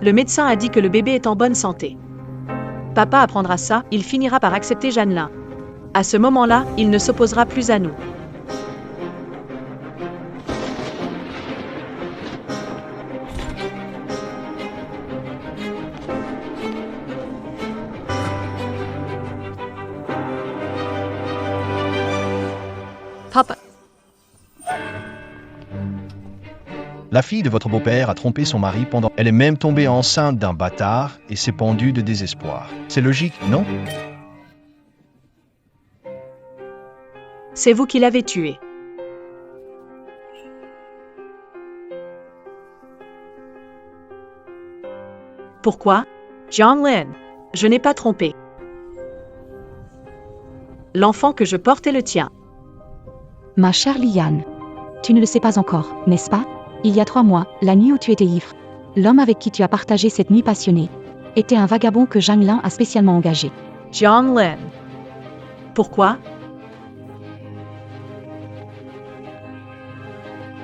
Le médecin a dit que le bébé est en bonne santé. Papa apprendra ça, il finira par accepter Jeannelin. À ce moment-là, il ne s'opposera plus à nous. Papa. La fille de votre beau-père a trompé son mari pendant... Elle est même tombée enceinte d'un bâtard et s'est pendue de désespoir. C'est logique, non? C'est vous qui l'avez tué. Pourquoi? Jeannelin. Je n'ai pas trompé. L'enfant que je porte est le tien. Ma chère Liane, tu ne le sais pas encore, n'est-ce pas? Il y a 3 mois, la nuit où tu étais ivre, l'homme avec qui tu as partagé cette nuit passionnée était un vagabond que Jeannelin a spécialement engagé. Jeannelin. Pourquoi?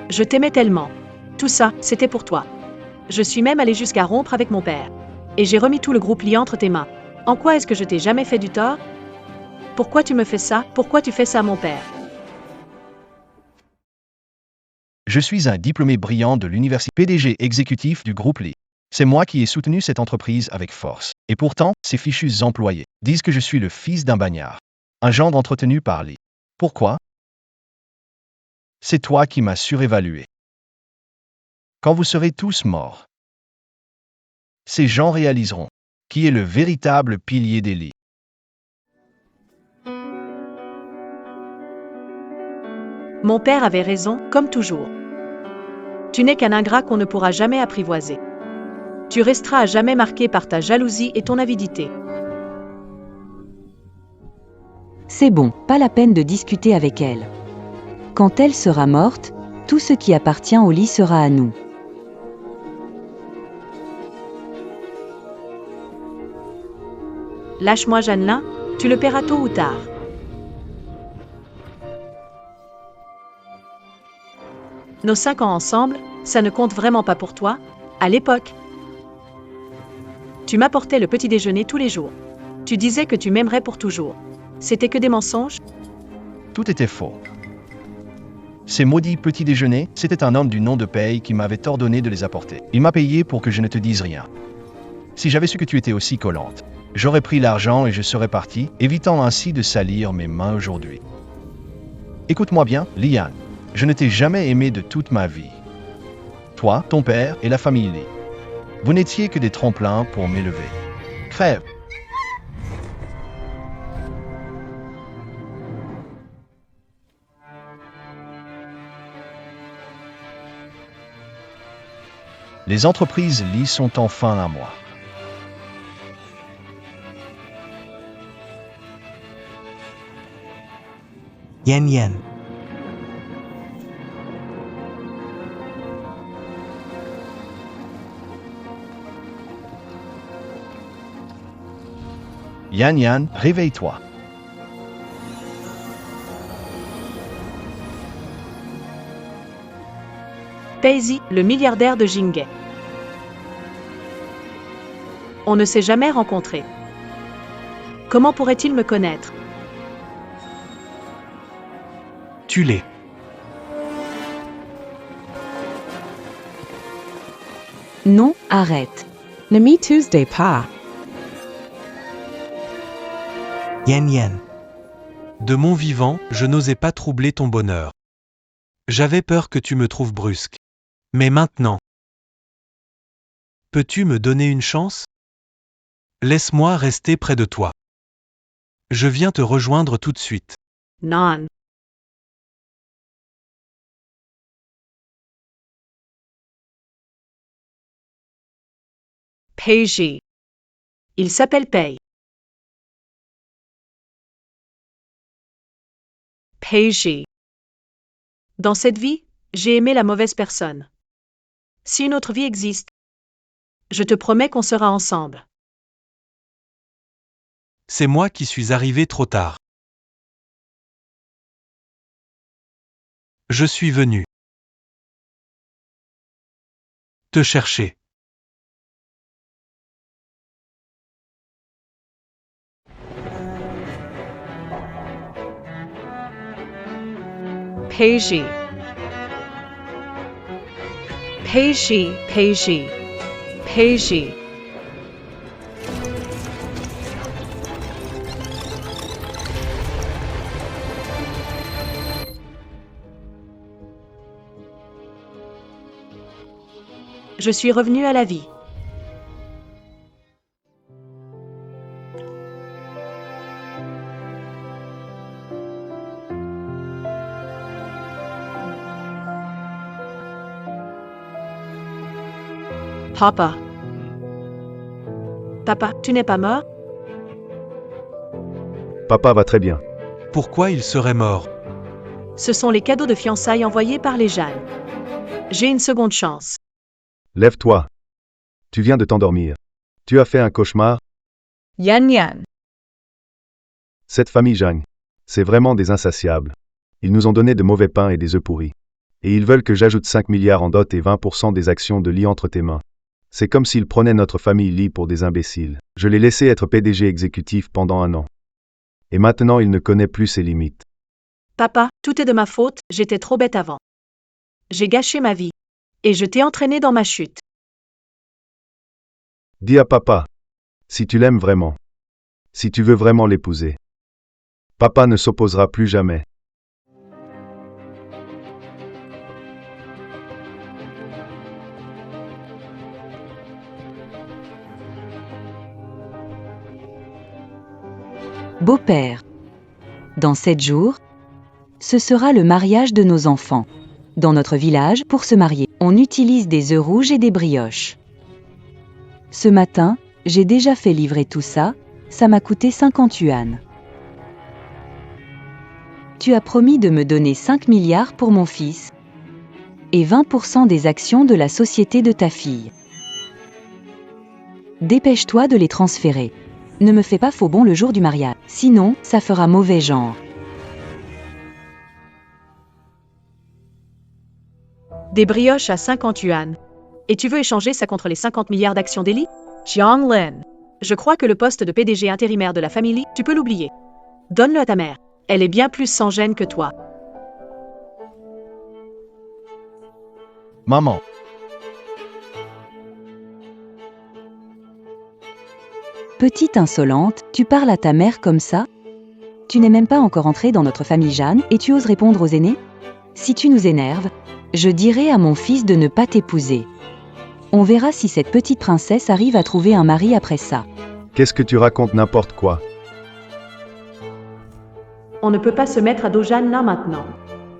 Je t'aimais tellement. Tout ça, c'était pour toi. Je suis même allée jusqu'à rompre avec mon père. Et j'ai remis tout le groupe Lee entre tes mains. En quoi est-ce que je t'ai jamais fait du tort? Pourquoi tu me fais ça? Pourquoi tu fais ça à mon père? Je suis un diplômé brillant de l'université, PDG exécutif du groupe Lee. C'est moi qui ai soutenu cette entreprise avec force. Et pourtant, ces fichus employés disent que je suis le fils d'un bagnard. Un gendre entretenu par Lee. Pourquoi? C'est toi qui m'as surévalué. Quand vous serez tous morts, ces gens réaliseront qui est le véritable pilier des Lee. Mon père avait raison, comme toujours. Tu n'es qu'un ingrat qu'on ne pourra jamais apprivoiser. Tu resteras à jamais marqué par ta jalousie et ton avidité. C'est bon, pas la peine de discuter avec elle. Quand elle sera morte, tout ce qui appartient au lit sera à nous. Lâche-moi Jeannelin, tu le paieras tôt ou tard. Nos 5 ans ensemble, ça ne compte vraiment pas pour toi, à l'époque. Tu m'apportais le petit déjeuner tous les jours. Tu disais que tu m'aimerais pour toujours. C'était que des mensonges? Tout était faux. Ces maudits petits déjeuners, c'était un homme du nom de Paye qui m'avait ordonné de les apporter. Il m'a payé pour que je ne te dise rien. Si j'avais su que tu étais aussi collante, j'aurais pris l'argent et je serais parti, évitant ainsi de salir mes mains aujourd'hui. Écoute-moi bien, Liane. Je ne t'ai jamais aimé de toute ma vie. Toi, ton père et la famille Lee. Vous n'étiez que des tremplins pour m'élever. Crève. Les entreprises Lee sont enfin à moi. Yen Yen. Yan Yan, réveille-toi. Paisy, le milliardaire de Jingay. On ne s'est jamais rencontrés. Comment pourrait-il me connaître? Tu l'es. Non, arrête. Ne me Tuesday pas. Yen Yen. De mon vivant, je n'osais pas troubler ton bonheur. J'avais peur que tu me trouves brusque. Mais maintenant, peux-tu me donner une chance? Laisse-moi rester près de toi. Je viens te rejoindre tout de suite. Non. Paisy. Il s'appelle Pay. Paisy. Dans cette vie, j'ai aimé la mauvaise personne. Si une autre vie existe, je te promets qu'on sera ensemble. C'est moi qui suis arrivé trop tard. Je suis venu te chercher. Peiji. Peiji, Peiji. Peiji. Je suis revenu à la vie. Papa. Papa, tu n'es pas mort? Papa va très bien. Pourquoi il serait mort? Ce sont les cadeaux de fiançailles envoyés par les Jeanne. J'ai une seconde chance. Lève-toi. Tu viens de t'endormir. Tu as fait un cauchemar? Yan Yan. Cette famille Zhang, c'est vraiment des insatiables. Ils nous ont donné de mauvais pains et des œufs pourris. Et ils veulent que j'ajoute 5 milliards en dot et 20% des actions de Li entre tes mains. C'est comme s'ils prenaient notre famille Li pour des imbéciles. Je l'ai laissé être PDG exécutif pendant 1 an. Et maintenant il ne connaît plus ses limites. Papa, tout est de ma faute, j'étais trop bête avant. J'ai gâché ma vie. Et je t'ai entraîné dans ma chute. Dis à papa. Si tu l'aimes vraiment. Si tu veux vraiment l'épouser. Papa ne s'opposera plus jamais. Beau-père. Dans 7 jours, ce sera le mariage de nos enfants. Dans notre village, pour se marier, on utilise des œufs rouges et des brioches. Ce matin, j'ai déjà fait livrer tout ça, ça m'a coûté 50 yuan. Tu as promis de me donner 5 milliards pour mon fils et 20% des actions de la société de ta fille. Dépêche-toi de les transférer. Ne me fais pas faux bon le jour du mariage, sinon, ça fera mauvais genre. Des brioches à 50 yuan. Et tu veux échanger ça contre les 50 milliards d'actions d'Eli? Jianglin. Je crois que le poste de PDG intérimaire de la famille, tu peux l'oublier. Donne-le à ta mère. Elle est bien plus sans gêne que toi. Maman, Petite insolente, tu parles à ta mère comme ça? Tu n'es même pas encore entrée dans notre famille Jeanne et tu oses répondre aux aînés? Si tu nous énerves, je dirai à mon fils de ne pas t'épouser. On verra si cette petite princesse arrive à trouver un mari après ça. Qu'est-ce que tu racontes n'importe quoi? On ne peut pas se mettre à dos Jeanne là maintenant.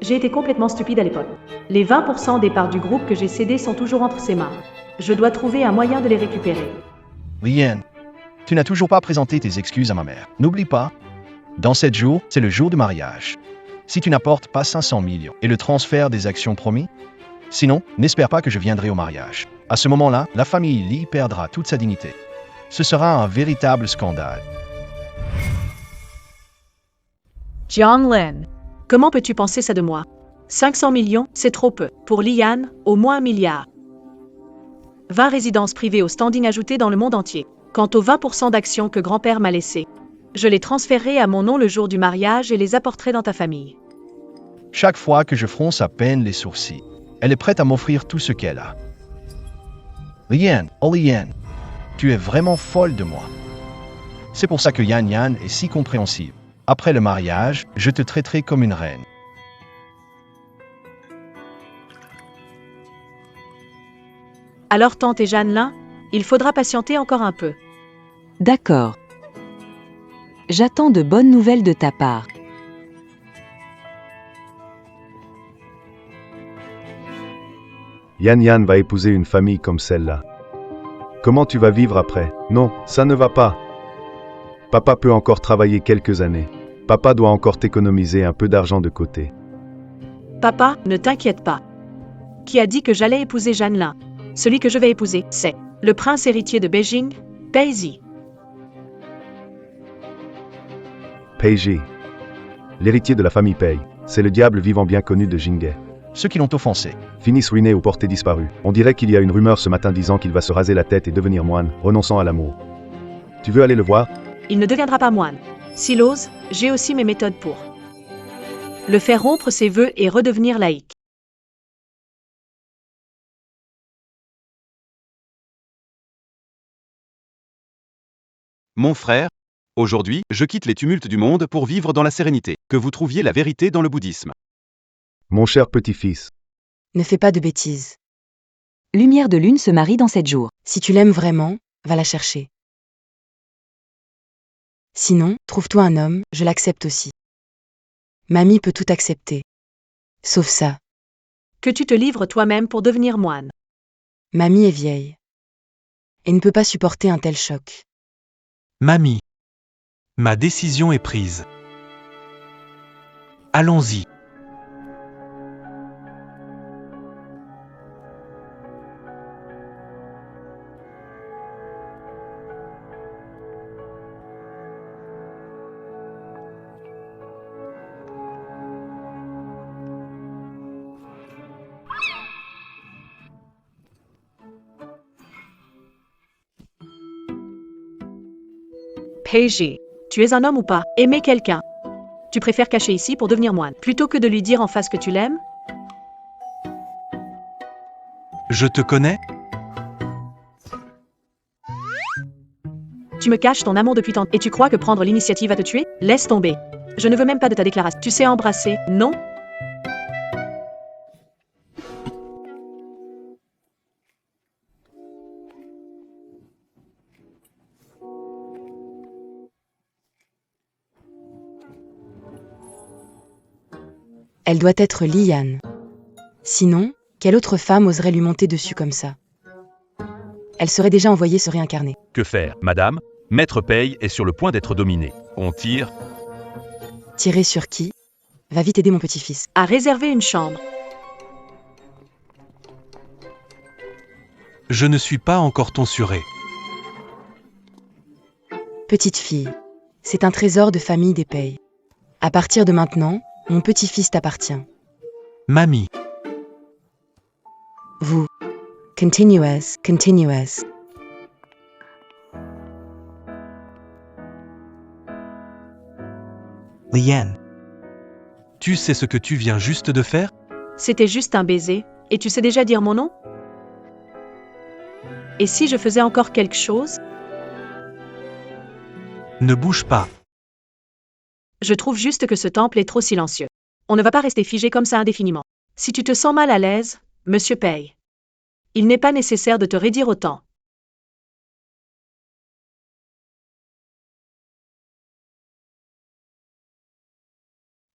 J'ai été complètement stupide à l'époque. Les 20% des parts du groupe que j'ai cédé sont toujours entre ses mains. Je dois trouver un moyen de les récupérer. Liane, tu n'as toujours pas présenté tes excuses à ma mère. N'oublie pas, dans 7 jours, c'est le jour du mariage. Si tu n'apportes pas 500 millions et le transfert des actions promis, sinon, n'espère pas que je viendrai au mariage. À ce moment-là, la famille Li perdra toute sa dignité. Ce sera un véritable scandale. Jianglin. Comment peux-tu penser ça de moi? 500 millions, c'est trop peu. Pour Liane, au moins 1 milliard. 20 résidences privées au standing ajouté dans le monde entier. Quant aux 20% d'actions que grand-père m'a laissées, je les transférerai à mon nom le jour du mariage et les apporterai dans ta famille. Chaque fois que je fronce à peine les sourcils, elle est prête à m'offrir tout ce qu'elle a. Liane, oh Liane, tu es vraiment folle de moi. C'est pour ça que Yan Yan est si compréhensive. Après le mariage, je te traiterai comme une reine. Alors tante et Jeanne-Lin, il faudra patienter encore un peu. D'accord. J'attends de bonnes nouvelles de ta part. Yan Yan va épouser une famille comme celle-là. Comment tu vas vivre après? Non, ça ne va pas. Papa peut encore travailler quelques années. Papa doit encore t'économiser un peu d'argent de côté. Papa, ne t'inquiète pas. Qui a dit que j'allais épouser Jeanne-Lin? Celui que je vais épouser, c'est le prince héritier de Beijing, Pei. Pei. L'héritier de la famille Pei. C'est le diable vivant bien connu de Jinghe. Ceux qui l'ont offensé. Finissent ruinés ou portés disparus. On dirait qu'il y a une rumeur ce matin disant qu'il va se raser la tête et devenir moine, renonçant à l'amour. Tu veux aller le voir? Il ne deviendra pas moine. S'il ose, j'ai aussi mes méthodes pour. Le faire rompre ses vœux et redevenir laïque. Mon frère, aujourd'hui, je quitte les tumultes du monde pour vivre dans la sérénité. Que vous trouviez la vérité dans le bouddhisme. Mon cher petit-fils, Ne fais pas de bêtises. Lumière de lune se marie dans 7 jours. Si tu l'aimes vraiment, va la chercher. Sinon, trouve-toi un homme, je l'accepte aussi. Mamie peut tout accepter. Sauf ça. Que tu te livres toi-même pour devenir moine. Mamie est vieille. Et ne peut pas supporter un tel choc. Mamie. Ma décision est prise. Allons-y. Peiji, tu es un homme ou pas? Aimer quelqu'un. Tu préfères cacher ici pour devenir moine, plutôt que de lui dire en face que tu l'aimes? Je te connais? Tu me caches ton amour depuis tant et tu crois que prendre l'initiative va te tuer? Laisse tomber. Je ne veux même pas de ta déclaration. Tu sais embrasser, non? Elle doit être Liane. Sinon, quelle autre femme oserait lui monter dessus comme ça? Elle serait déjà envoyée se réincarner. Que faire, madame? Maître Pei est sur le point d'être dominé. On tire. Tirer sur qui? Va vite aider mon petit-fils. À réserver une chambre. Je ne suis pas encore tonsuré. Petite fille, c'est un trésor de famille des Pei. À partir de maintenant, mon petit-fils t'appartient. Mamie. Vous. Continuous. Liane. Tu sais ce que tu viens juste de faire? C'était juste un baiser, et tu sais déjà dire mon nom? Et si je faisais encore quelque chose? Ne bouge pas. Je trouve juste que ce temple est trop silencieux. On ne va pas rester figé comme ça indéfiniment. Si tu te sens mal à l'aise, Monsieur Pei. Il n'est pas nécessaire de te raidir autant.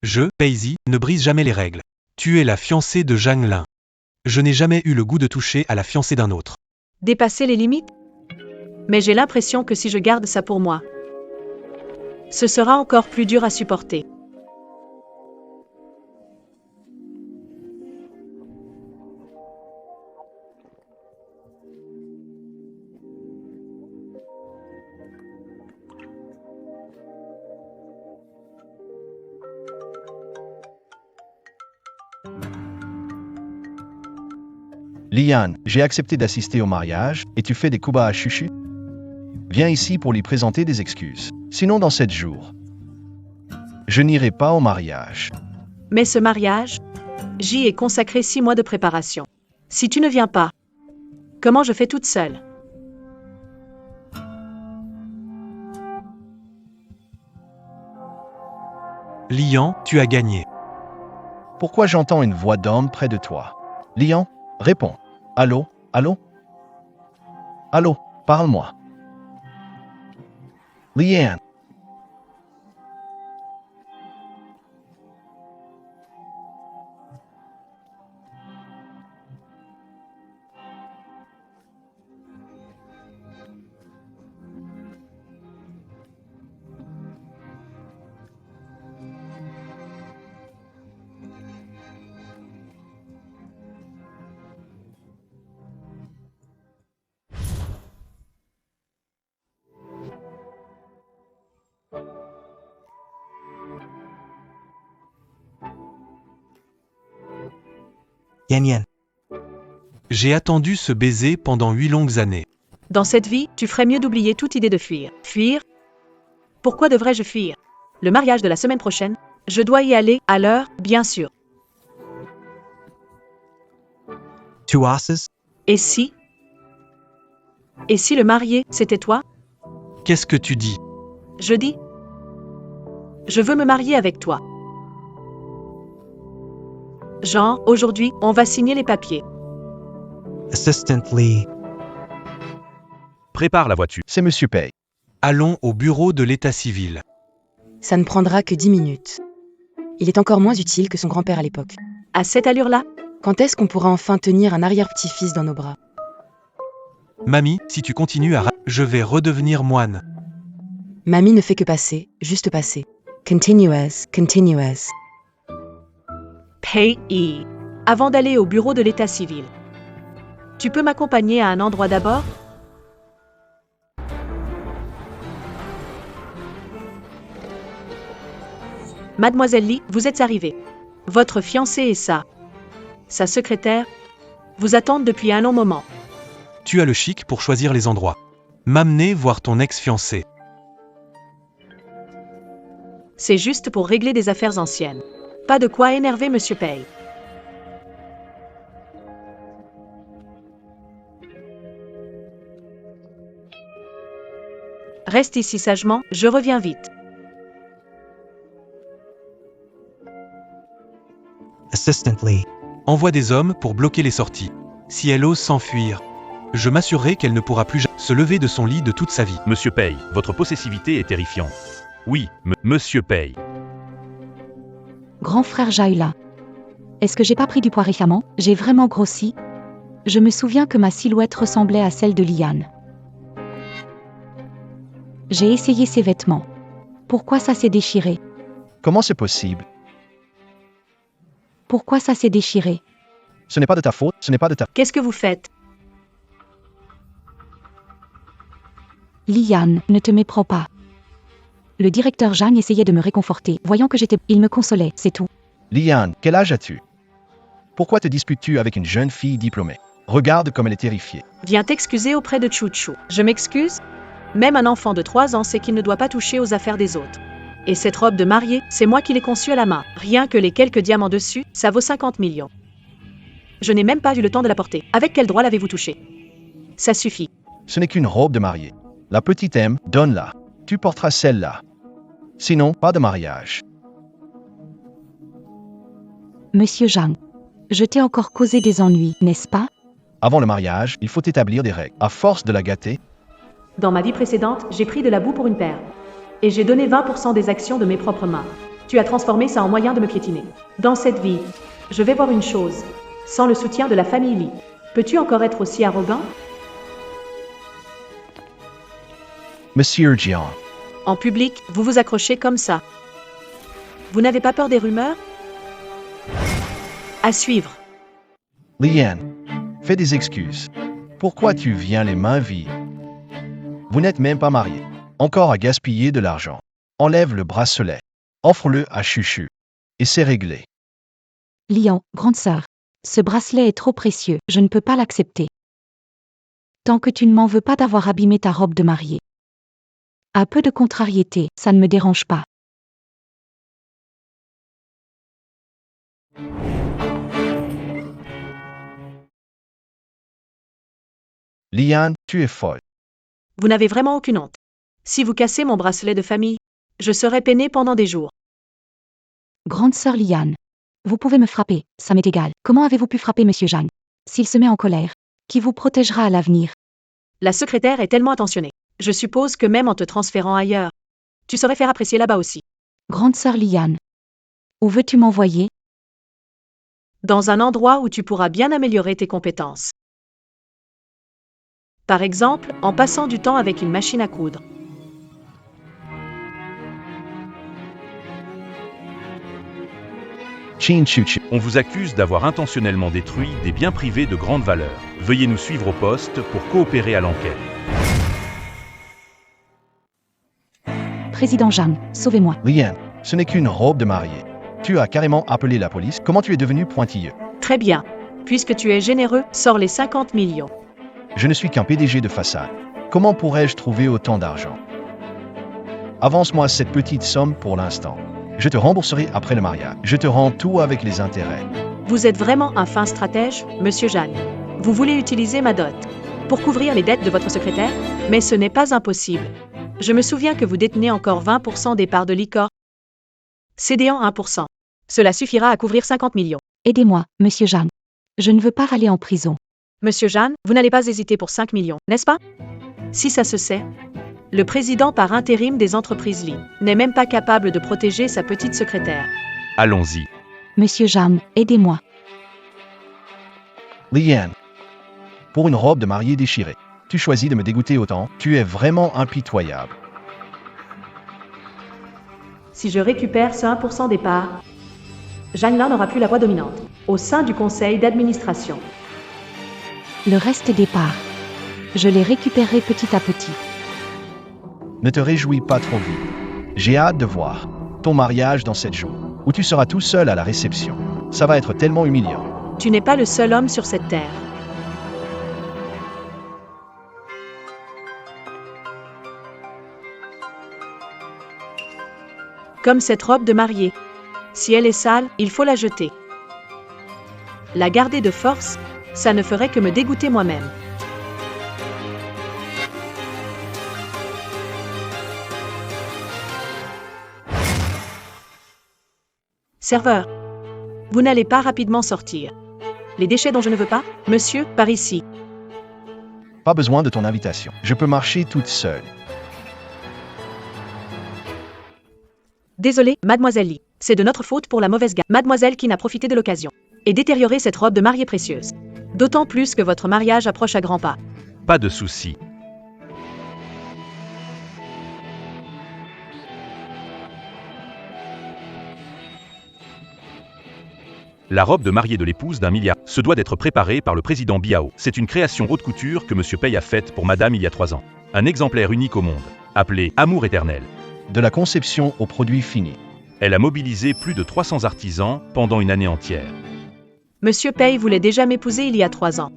Je, Peisi, ne brise jamais les règles. Tu es la fiancée de Zhang Lin. Je n'ai jamais eu le goût de toucher à la fiancée d'un autre. Dépasser les limites? Mais j'ai l'impression que si je garde ça pour moi, ce sera encore plus dur à supporter. Liane, j'ai accepté d'assister au mariage et tu fais des coups bas à Chuchu? Viens ici pour lui présenter des excuses. Sinon, dans 7 jours, je n'irai pas au mariage. Mais ce mariage, j'y ai consacré 6 mois de préparation. Si tu ne viens pas, comment je fais toute seule? Lian, tu as gagné. Pourquoi j'entends une voix d'homme près de toi? Lian, réponds. Allô? Allô? Allô? Parle-moi. Liane. Yan Yan. J'ai attendu ce baiser pendant 8 longues années. Dans cette vie, tu ferais mieux d'oublier toute idée de fuir. Fuir? Pourquoi devrais-je fuir? Le mariage de la semaine prochaine, Je dois y aller, à l'heure, bien sûr. Two asses? Et si? Et si le marié, c'était toi? Qu'est-ce que tu dis? Je dis. Je veux me marier avec toi. Jean, aujourd'hui, on va signer les papiers. Assistant Lee. Prépare la voiture. C'est Monsieur Pay. Allons au bureau de l'état civil. Ça ne prendra que 10 minutes. Il est encore moins utile que son grand-père à l'époque. À cette allure-là? Quand est-ce qu'on pourra enfin tenir un arrière-petit-fils dans nos bras? Mamie, si tu continues à je vais redevenir moine. Mamie ne fait que passer, juste passer. Continue as. Pay. Avant d'aller au bureau de l'état civil. Tu peux m'accompagner à un endroit d'abord? Mademoiselle Lee, vous êtes arrivée. Votre fiancé et sa secrétaire vous attendent depuis un long moment. Tu as le chic pour choisir les endroits. M'amener voir ton ex-fiancé. C'est juste pour régler des affaires anciennes. Pas de quoi énerver Monsieur Pay. Reste ici sagement, je reviens vite. Assistant Lee. Envoie des hommes pour bloquer les sorties. Si elle ose s'enfuir, je m'assurerai qu'elle ne pourra plus se lever de son lit de toute sa vie. Monsieur Pay, votre possessivité est terrifiante. Oui, Monsieur Pay. Grand frère Jaila. Est-ce que j'ai pas pris du poids récemment? J'ai vraiment grossi? Je me souviens que ma silhouette ressemblait à celle de Liane. J'ai essayé ses vêtements. Pourquoi ça s'est déchiré? Comment c'est possible? Pourquoi ça s'est déchiré? Ce n'est pas de ta faute, ce n'est pas de ta... Qu'est-ce que vous faites? Liane, ne te méprends pas. Le directeur Jeanne essayait de me réconforter, voyant que j'étais... Il me consolait, c'est tout. Liane, quel âge as-tu? Pourquoi te disputes-tu avec une jeune fille diplômée? Regarde comme elle est terrifiée. Viens t'excuser auprès de Chouchou. Je m'excuse? Même un enfant de 3 ans sait qu'il ne doit pas toucher aux affaires des autres. Et cette robe de mariée, c'est moi qui l'ai conçue à la main. Rien que les quelques diamants dessus, ça vaut 50 millions. Je n'ai même pas eu le temps de la porter. Avec quel droit l'avez-vous touchée? Ça suffit. Ce n'est qu'une robe de mariée. La petite aime, donne-la. Tu porteras celle-là. Sinon, pas de mariage. Monsieur Jeanne, je t'ai encore causé des ennuis, n'est-ce pas? Avant le mariage, il faut établir des règles. À force de la gâter, Dans ma vie précédente, j'ai pris de la boue pour une paire. Et j'ai donné 20% des actions de mes propres mains. Tu as transformé ça en moyen de me piétiner. Dans cette vie, je vais voir une chose. Sans le soutien de la famille Lee, peux-tu encore être aussi arrogant? Monsieur Jian, En public, vous vous accrochez comme ça. Vous n'avez pas peur des rumeurs? À suivre. Liane, fais des excuses. Pourquoi tu viens les mains vides? Vous n'êtes même pas mariés. Encore à gaspiller de l'argent. Enlève le bracelet. Offre-le à Chuchu. Et c'est réglé. Lian, grande sœur. Ce bracelet est trop précieux, je ne peux pas l'accepter. Tant que tu ne m'en veux pas d'avoir abîmé ta robe de mariée. À peu de contrariété, ça ne me dérange pas. Liane, tu es folle. Vous n'avez vraiment aucune honte. Si vous cassez mon bracelet de famille, je serai peinée pendant des jours. Grande sœur Liane. Vous pouvez me frapper, ça m'est égal. Comment avez-vous pu frapper Monsieur Jeanne? S'il se met en colère, qui vous protégera à l'avenir? La secrétaire est tellement attentionnée. Je suppose que même en te transférant ailleurs, tu saurais faire apprécier là-bas aussi. Grande sœur Liane. Où veux-tu m'envoyer? Dans un endroit où tu pourras bien améliorer tes compétences. Par exemple, en passant du temps avec une machine à coudre. Chin Chuchu. On vous accuse d'avoir intentionnellement détruit des biens privés de grande valeur. Veuillez nous suivre au poste pour coopérer à l'enquête. Président Jeanne, sauvez-moi. Liane, ce n'est qu'une robe de mariée. Tu as carrément appelé la police. Comment tu es devenu pointilleux? Très bien. Puisque tu es généreux, sors les 50 millions. Je ne suis qu'un PDG de façade. Comment pourrais-je trouver autant d'argent? Avance-moi cette petite somme pour l'instant. Je te rembourserai après le mariage. Je te rends tout avec les intérêts. Vous êtes vraiment un fin stratège, monsieur Jeanne. Vous voulez utiliser ma dot pour couvrir les dettes de votre secrétaire? Mais ce n'est pas impossible. Je me souviens que vous détenez encore 20% des parts de Licor. Cédant 1%. Cela suffira à couvrir 50 millions. Aidez-moi, monsieur Jeanne. Je ne veux pas aller en prison. Monsieur Jeanne, vous n'allez pas hésiter pour 5 millions, n'est-ce pas? Si ça se sait. Le président par intérim des entreprises Lee n'est même pas capable de protéger sa petite secrétaire. Allons-y. Monsieur Jeanne, aidez-moi. Liane, pour une robe de mariée déchirée, tu choisis de me dégoûter autant, tu es vraiment impitoyable. Si je récupère ce 1% des parts, Jeanne Lin n'aura plus la voix dominante au sein du conseil d'administration. Le reste des parts. Je les récupérerai petit à petit. Ne te réjouis pas trop vite. J'ai hâte de voir ton mariage dans 7 jours, où tu seras tout seul à la réception. Ça va être tellement humiliant. Tu n'es pas le seul homme sur cette terre. Comme cette robe de mariée. Si elle est sale, il faut la jeter. La garder de force, ça ne ferait que me dégoûter moi-même. Serveur, vous n'allez pas rapidement sortir. Les déchets dont je ne veux pas, monsieur, par ici. Pas besoin de ton invitation. Je peux marcher toute seule. Désolée, mademoiselle Lee. C'est de notre faute pour la mauvaise gamme. Mademoiselle qui n'a profité de l'occasion et détérioré cette robe de mariée précieuse. D'autant plus que votre mariage approche à grands pas. Pas de souci. La robe de mariée de l'épouse d'un milliard se doit d'être préparée par le président Biao. C'est une création haute couture que Monsieur Pei a faite pour Madame il y a 3 ans. Un exemplaire unique au monde, appelé Amour éternel. De la conception au produit fini. Elle a mobilisé plus de 300 artisans pendant une année entière. Monsieur Pei voulait déjà m'épouser il y a 3 ans.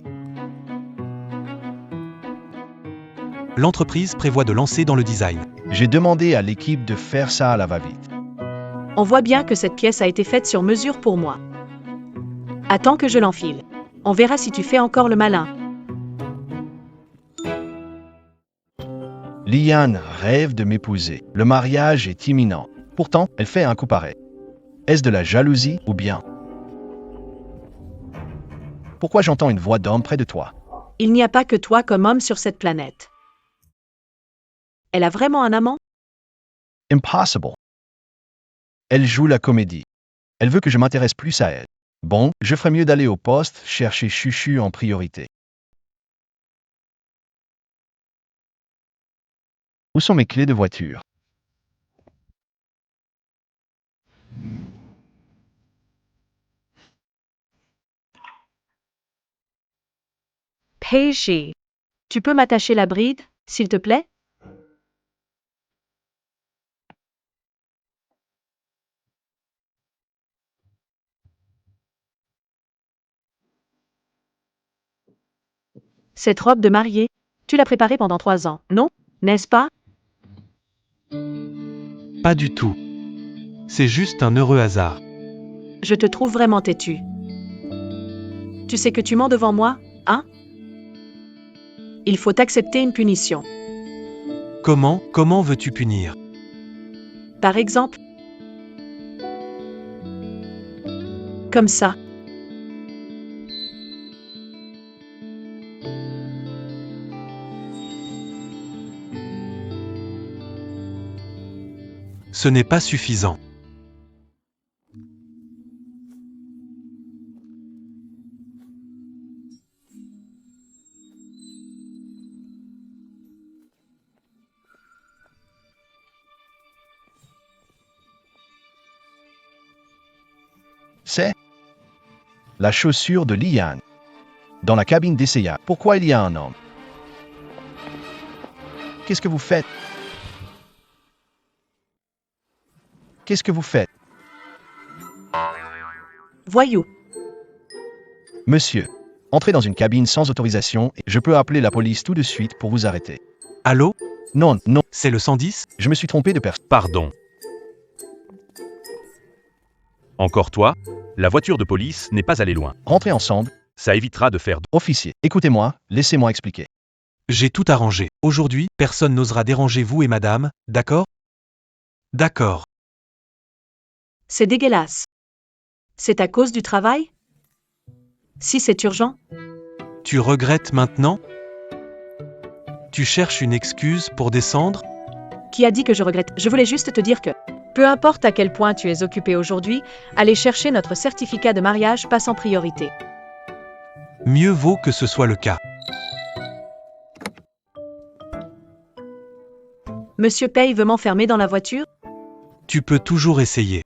L'entreprise prévoit de lancer dans le design. J'ai demandé à l'équipe de faire ça à la va-vite. On voit bien que cette pièce a été faite sur mesure pour moi. Attends que je l'enfile. On verra si tu fais encore le malin. Liane rêve de m'épouser. Le mariage est imminent. Pourtant, elle fait un coup pareil. Est-ce de la jalousie ou bien? Pourquoi j'entends une voix d'homme près de toi? Il n'y a pas que toi comme homme sur cette planète. Elle a vraiment un amant? Impossible. Elle joue la comédie. Elle veut que je m'intéresse plus à elle. Bon, je ferais mieux d'aller au poste chercher Chuchu en priorité. Où sont mes clés de voiture? Pei, tu peux m'attacher la bride, s'il te plaît? Cette robe de mariée, tu l'as préparée pendant 3 ans, non? N'est-ce pas? Pas du tout. C'est juste un heureux hasard. Je te trouve vraiment têtu. Tu sais que tu mens devant moi, hein? Il faut accepter une punition. Comment veux-tu punir? Par exemple, comme ça. Ce n'est pas suffisant. C'est la chaussure de Liane. Dans la cabine d'essayage. Pourquoi il y a un homme? Qu'est-ce que vous faites? Qu'est-ce que vous faites? Voyou. Monsieur, entrez dans une cabine sans autorisation et je peux appeler la police tout de suite pour vous arrêter. Allô? Non, C'est le 110? je me suis trompé de personne. Pardon. Encore toi? La voiture de police n'est pas allée loin. Rentrez ensemble. Ça évitera de faire... Officier, écoutez-moi, laissez-moi expliquer. J'ai tout arrangé. Aujourd'hui, personne n'osera déranger vous et madame, d'accord? D'accord. C'est dégueulasse. C'est à cause du travail? Si c'est urgent? Tu regrettes maintenant? Tu cherches une excuse pour descendre? Qui a dit que je regrette? Je voulais juste te dire que, peu importe à quel point tu es occupé aujourd'hui, aller chercher notre certificat de mariage passe en priorité. Mieux vaut que ce soit le cas. Monsieur Pei veut m'enfermer dans la voiture? Tu peux toujours essayer.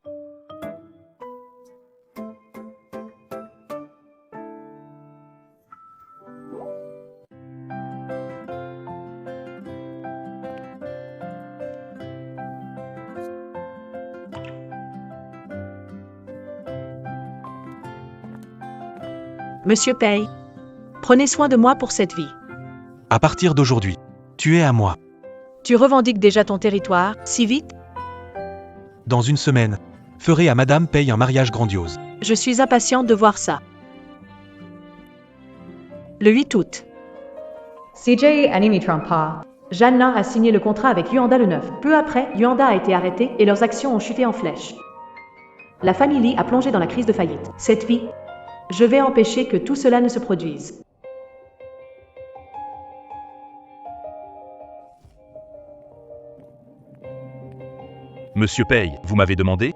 Monsieur Pei, prenez soin de moi pour cette vie. À partir d'aujourd'hui, tu es à moi. Tu revendiques déjà ton territoire, si vite? Dans une semaine, ferai à Madame Pei un mariage grandiose. Je suis impatiente de voir ça. Le 8 août. CJ Annie Trumpa. Jeanne a signé le contrat avec Yuanda le 9. Peu après, Yuanda a été arrêté et leurs actions ont chuté en flèche. La famille Lee a plongé dans la crise de faillite. Cette vie, je vais empêcher que tout cela ne se produise. Monsieur Pei, vous m'avez demandé?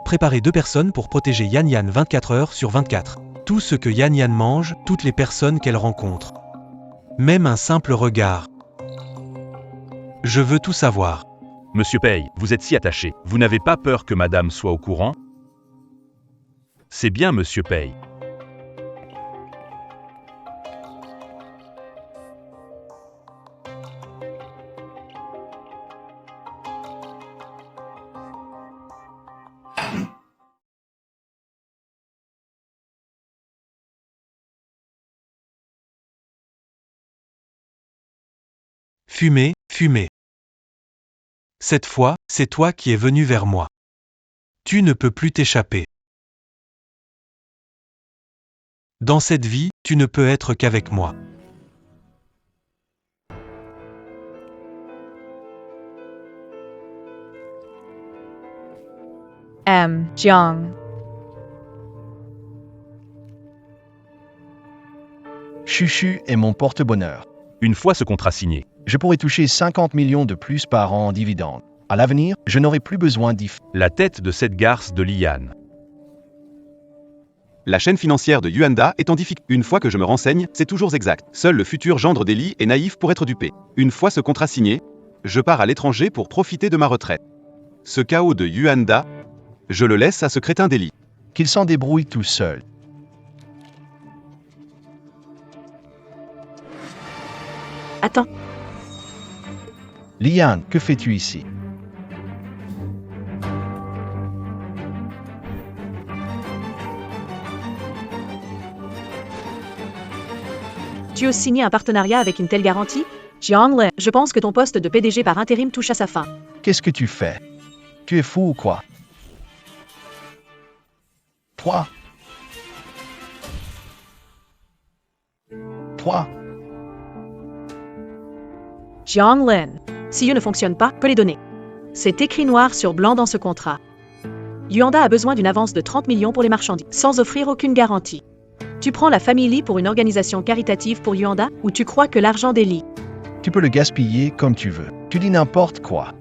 Préparez 2 personnes pour protéger Yan Yan 24 heures sur 24. Tout ce que Yan Yan mange, toutes les personnes qu'elle rencontre. Même un simple regard. Je veux tout savoir. Monsieur Pei, vous êtes si attaché. Vous n'avez pas peur que madame soit au courant? C'est bien, monsieur Pei. Fumer, fumer. Cette fois, c'est toi qui es venu vers moi. Tu ne peux plus t'échapper. Dans cette vie, tu ne peux être qu'avec moi. Jiang. Chuchu est mon porte-bonheur. Une fois ce contrat signé, Je pourrais toucher 50 millions de plus par an en dividendes. À l'avenir, je n'aurai plus besoin d'IF. la tête de cette garce de Liane. La chaîne financière de Yuanda est en difficulté. Une fois que je me renseigne, c'est toujours exact. Seul le futur gendre d'Eli est naïf pour être dupé. Une fois ce contrat signé, je pars à l'étranger pour profiter de ma retraite. Ce chaos de Yuanda, je le laisse à ce crétin d'Eli. Qu'il s'en débrouille tout seul. Attends, Liane, que fais-tu ici? tu oses signer un partenariat avec une telle garantie? Jiang Le, je pense que ton poste de PDG par intérim touche à sa fin. Qu'est-ce que tu fais? Tu es fou ou quoi? Toi? Jiang Lin, si Yu ne fonctionne pas, peux les donner. C'est écrit noir sur blanc dans ce contrat. Yuanda a besoin d'une avance de 30 millions pour les marchandises, sans offrir aucune garantie. Tu prends la famille Lee pour une organisation caritative pour Yuanda, ou tu crois que l'argent des Lee? Tu peux le gaspiller comme tu veux. Tu dis n'importe quoi.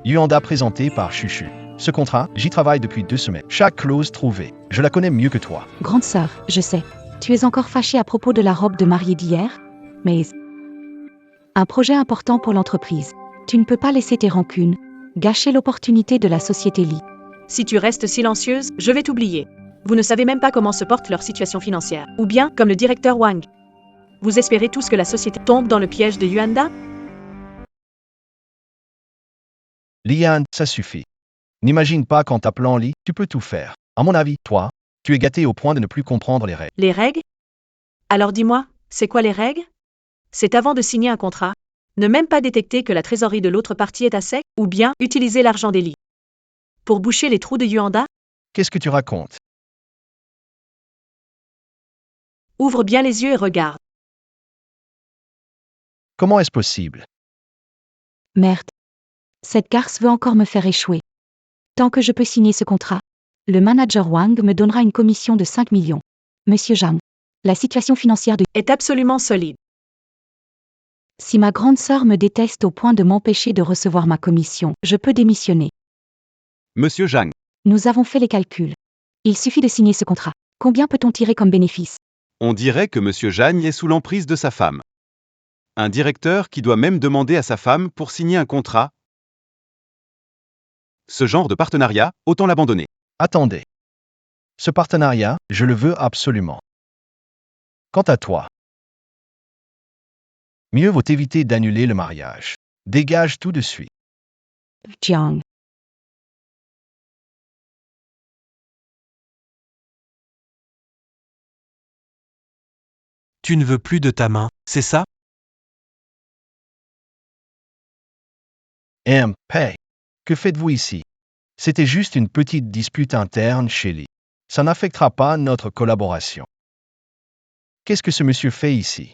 Yuanda présenté par Chuchu. Ce contrat, j'y travaille depuis 2 semaines. Chaque clause trouvée, je la connais mieux que toi. Grande sœur, je sais. Tu es encore fâchée à propos de la robe de mariée d'hier? Mais... un projet important pour l'entreprise. Tu ne peux pas laisser tes rancunes gâcher l'opportunité de la société Lee. Si tu restes silencieuse, je vais t'oublier. Vous ne savez même pas comment se porte leur situation financière. Ou bien, comme le directeur Wang. Vous espérez tous que la société tombe dans le piège de Yuanda? Liane, ça suffit. N'imagine pas qu'en t'appelant Lee, tu peux tout faire. À mon avis, toi, tu es gâté au point de ne plus comprendre les règles. Les règles? Alors dis-moi, c'est quoi les règles? C'est avant de signer un contrat. Ne même pas détecter que la trésorerie de l'autre partie est à sec, ou bien utiliser l'argent des Lee. Pour boucher les trous de Yuanda? Qu'est-ce que tu racontes? Ouvre bien les yeux et regarde. Comment est-ce possible? Merde. Cette garce veut encore me faire échouer. Tant que je peux signer ce contrat, le manager Wang me donnera une commission de 5 millions. Monsieur Zhang, la situation financière de... Est absolument solide. Si ma grande sœur me déteste au point de m'empêcher de recevoir ma commission, je peux démissionner. Monsieur Zhang, Nous avons fait les calculs. Il suffit de signer ce contrat. Combien peut-on tirer comme bénéfice? on dirait que Monsieur Zhang est sous l'emprise de sa femme. Un directeur qui doit même demander à sa femme pour signer un contrat. Ce genre de partenariat, autant l'abandonner. Attendez. Ce partenariat, je le veux absolument. Quant à toi, mieux vaut éviter d'annuler le mariage. Dégage tout de suite. Jiang. Tu ne veux plus de ta main, c'est ça? Pei, que faites-vous ici? C'était juste une petite dispute interne chez Li. Ça n'affectera pas notre collaboration. Qu'est-ce que ce monsieur fait ici?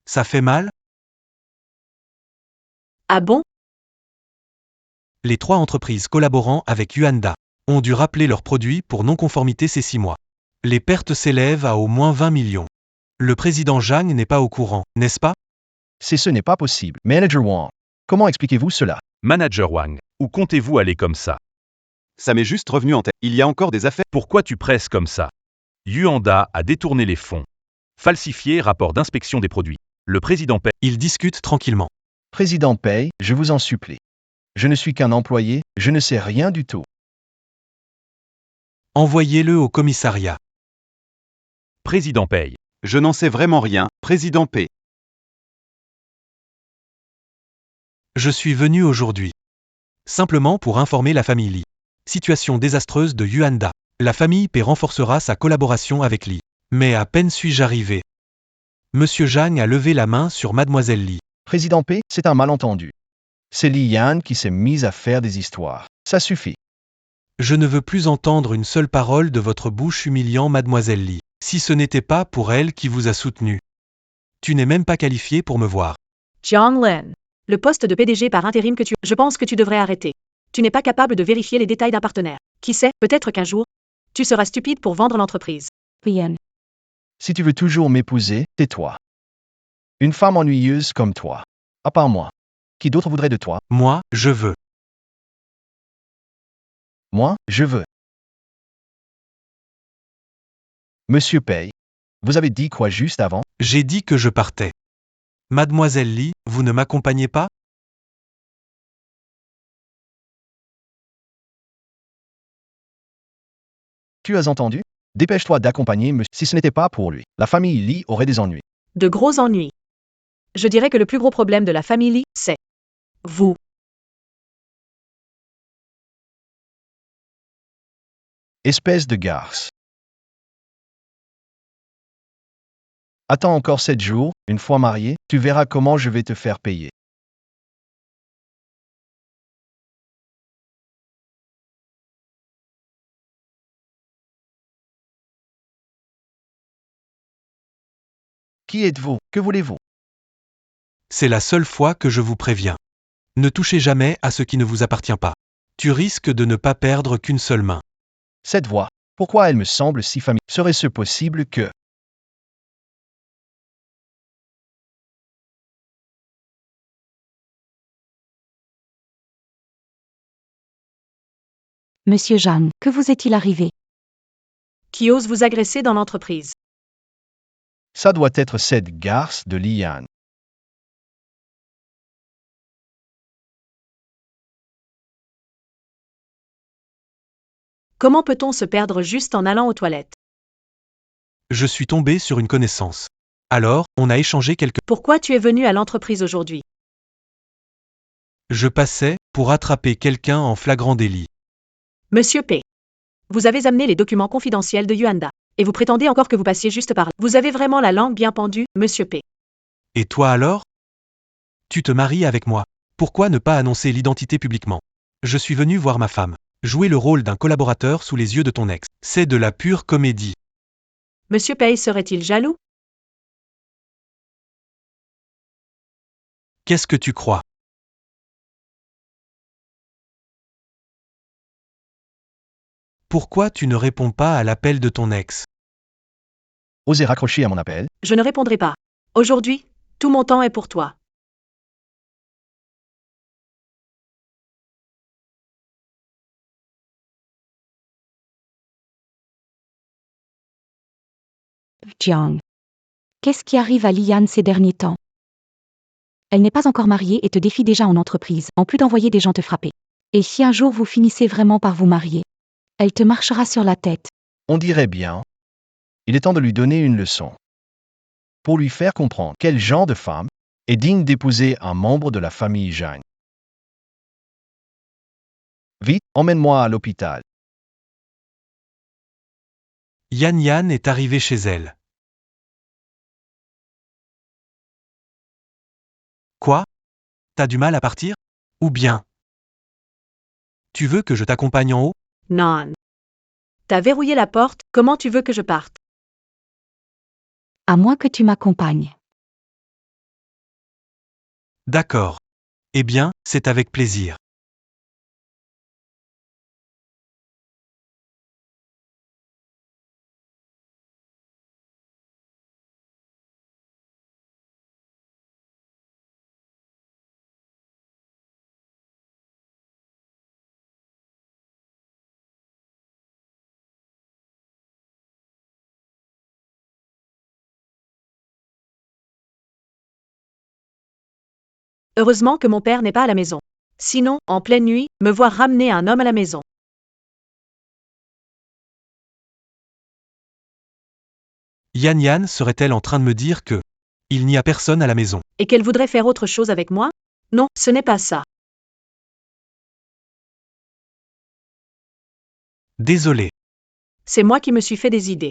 Ça fait mal? Ah bon? Les 3 entreprises collaborant avec Yuanda ont dû rappeler leurs produits pour non-conformité ces 6 mois. Les pertes s'élèvent à au moins 20 millions. Le président Zhang n'est pas au courant, n'est-ce pas? Ce n'est pas possible. Manager Wang, comment expliquez-vous cela? Manager Wang, où comptez-vous aller comme ça? Ça m'est juste revenu en tête. Il y a encore des affaires. Pourquoi tu presses comme ça? Yuanda a détourné les fonds. Falsifié rapport d'inspection des produits. Le président Pei. Ils discutent tranquillement. Président Pei, je vous en supplie. Je ne suis qu'un employé, je ne sais rien du tout. Envoyez-le au commissariat. Président Pei. Je n'en sais vraiment rien, président P. Je suis venu aujourd'hui. Simplement pour informer la famille Li. Situation désastreuse de Yuanda. La famille P renforcera sa collaboration avec Li. Mais à peine suis-je arrivé. Monsieur Zhang a levé la main sur Mademoiselle Li. Président P, c'est un malentendu. C'est Li Yan qui s'est mise à faire des histoires. Ça suffit. Je ne veux plus entendre une seule parole de votre bouche humiliant Mademoiselle Li. Si ce n'était pas pour elle qui vous a soutenu. Tu n'es même pas qualifié pour me voir. Jiang Len. Le poste de PDG par intérim que tu... Je pense que tu devrais arrêter. Tu n'es pas capable de vérifier les détails d'un partenaire. Qui sait, peut-être qu'un jour, tu seras stupide pour vendre l'entreprise. Bien. Si tu veux toujours m'épouser, tais-toi. Une femme ennuyeuse comme toi. À part moi. Qui d'autre voudrait de toi? Moi, je veux. Moi, je veux. Monsieur Pei, vous avez dit quoi juste avant? J'ai dit que je partais. Mademoiselle Li, vous ne m'accompagnez pas? Tu as entendu? Dépêche-toi d'accompagner monsieur. Si ce n'était pas pour lui, la famille Li aurait des ennuis. De gros ennuis. Je dirais que le plus gros problème de la famille Li, c'est vous. Espèce de garce. Attends encore 7 jours, une fois marié, tu verras comment je vais te faire payer. Qui êtes-vous? Que voulez-vous? C'est la seule fois que je vous préviens. Ne touchez jamais à ce qui ne vous appartient pas. Tu risques de ne pas perdre qu'une seule main. Cette voix, pourquoi elle me semble si familière? Serait-ce possible que... Monsieur Zhang, que vous est-il arrivé? Qui ose vous agresser dans l'entreprise? Ça doit être cette garce de Li Yan. Comment peut-on se perdre juste en allant aux toilettes? Je suis tombé sur une connaissance. Alors, on a échangé quelques... Pourquoi tu es venu à l'entreprise aujourd'hui? Je passais pour attraper quelqu'un en flagrant délit. Monsieur P. Vous avez amené les documents confidentiels de Yuanda. Et vous prétendez encore que vous passiez juste par là. Vous avez vraiment la langue bien pendue, Monsieur P. Et toi alors? Tu te maries avec moi. Pourquoi ne pas annoncer l'identité publiquement? Je suis venu voir ma femme. Jouer le rôle d'un collaborateur sous les yeux de ton ex. C'est de la pure comédie. Monsieur Pei serait-il jaloux? Qu'est-ce que tu crois? Pourquoi tu ne réponds pas à l'appel de ton ex? Osez raccrocher à mon appel. Je ne répondrai pas. Aujourd'hui, tout mon temps est pour toi. Jiang. Qu'est-ce qui arrive à Liane ces derniers temps? Elle n'est pas encore mariée et te défie déjà en entreprise, en plus d'envoyer des gens te frapper. Et si un jour vous finissez vraiment par vous marier, elle te marchera sur la tête. On dirait bien. Il est temps de lui donner une leçon. Pour lui faire comprendre quel genre de femme est digne d'épouser un membre de la famille Zhang. Vite, emmène-moi à l'hôpital. Yan Yan est arrivé chez elle. Quoi? T'as du mal à partir? Ou bien? Tu veux que je t'accompagne en haut? Non. T'as verrouillé la porte, comment tu veux que je parte? À moins que tu m'accompagnes. D'accord. Eh bien, c'est avec plaisir. Heureusement que mon père n'est pas à la maison. Sinon, en pleine nuit, me voir ramener un homme à la maison. Yan Yan serait-elle en train de me dire que il n'y a personne à la maison? Et qu'elle voudrait faire autre chose avec moi? Non, ce n'est pas ça. Désolé. C'est moi qui me suis fait des idées.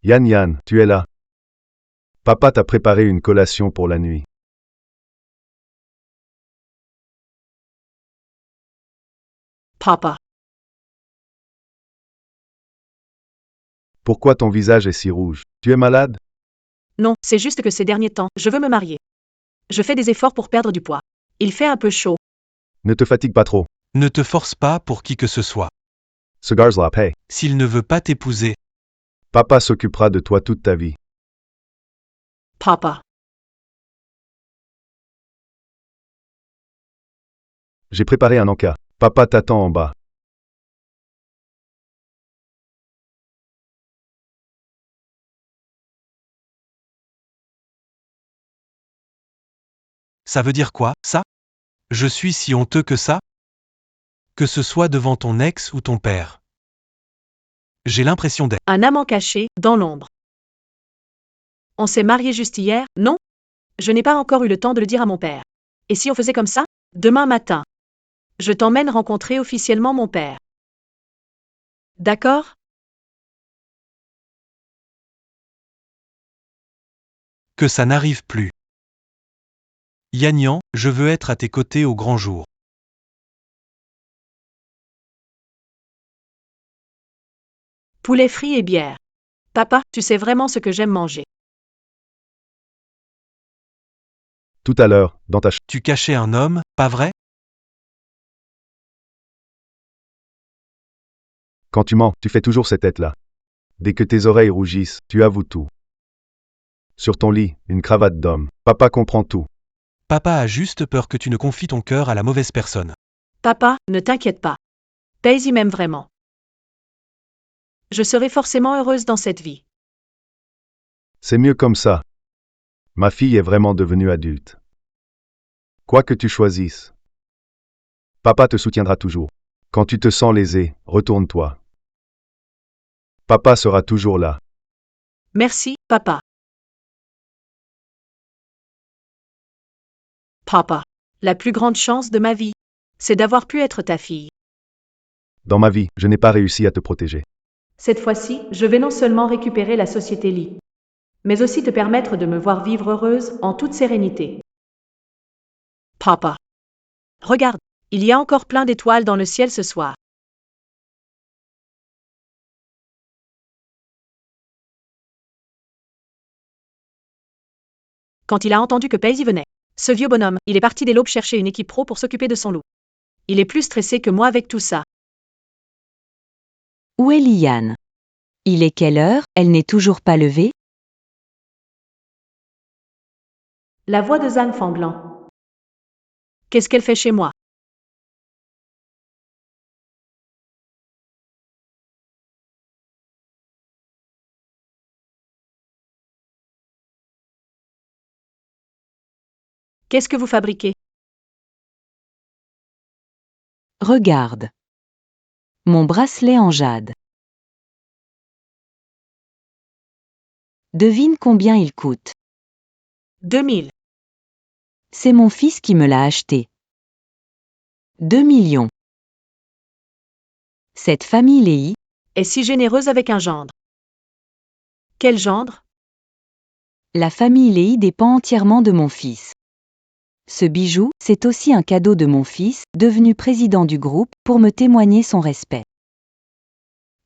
Yan Yan, tu es là. Papa t'a préparé une collation pour la nuit. Papa. Pourquoi ton visage est si rouge? Tu es malade? Non, c'est juste que ces derniers temps, je veux me marier. Je fais des efforts pour perdre du poids. Il fait un peu chaud. Ne te fatigue pas trop. Ne te force pas pour qui que ce soit. Cigars la paix. S'il ne veut pas t'épouser, Papa s'occupera de toi toute ta vie. Papa. J'ai préparé un encas. Papa t'attend en bas. ça veut dire quoi, ça? Je suis si honteux que ça? Que ce soit devant ton ex ou ton père. J'ai l'impression d'être Un amant caché, dans l'ombre. On s'est mariés juste hier, non? Je n'ai pas encore eu le temps de le dire à mon père. Et si on faisait comme ça? Demain matin. Je t'emmène rencontrer officiellement mon père. D'accord? que ça n'arrive plus. Yan Yan, je veux être à tes côtés au grand jour. Poulet frit et bière. Papa, tu sais vraiment ce que j'aime manger. Tout à l'heure, dans ta chambre. Tu cachais un homme, pas vrai? Quand tu mens, tu fais toujours cette tête-là. Dès que tes oreilles rougissent, tu avoues tout. Sur ton lit, une cravate d'homme. Papa comprend tout. Papa a juste peur que tu ne confies ton cœur à la mauvaise personne. Papa, ne t'inquiète pas. Daisy m'aime vraiment. Je serai forcément heureuse dans cette vie. C'est mieux comme ça. Ma fille est vraiment devenue adulte. Quoi que tu choisisses, papa te soutiendra toujours. Quand tu te sens lésé, retourne-toi. Papa sera toujours là. Merci, papa. Papa, la plus grande chance de ma vie, c'est d'avoir pu être ta fille. Dans ma vie, je n'ai pas réussi à te protéger. Cette fois-ci, je vais non seulement récupérer la société Lee, mais aussi te permettre de me voir vivre heureuse, en toute sérénité. Papa. Regarde, il y a encore plein d'étoiles dans le ciel ce soir. Quand il a entendu que Paisy venait. Ce vieux bonhomme, il est parti dès l'aube chercher une équipe pro pour s'occuper de son loup. Il est plus stressé que moi avec tout ça. Où est Liane? Il est quelle heure? Elle n'est toujours pas levée? La voix de Zhang Fanglan. Qu'est-ce qu'elle fait chez moi? Qu'est-ce que vous fabriquez? Regarde. Mon bracelet en jade. Devine combien il coûte. 2000. C'est mon fils qui me l'a acheté. 2 millions. Cette famille Léhi est si généreuse avec un gendre. Quel gendre? La famille Léhi dépend entièrement de mon fils. Ce bijou, c'est aussi un cadeau de mon fils, devenu président du groupe, pour me témoigner son respect.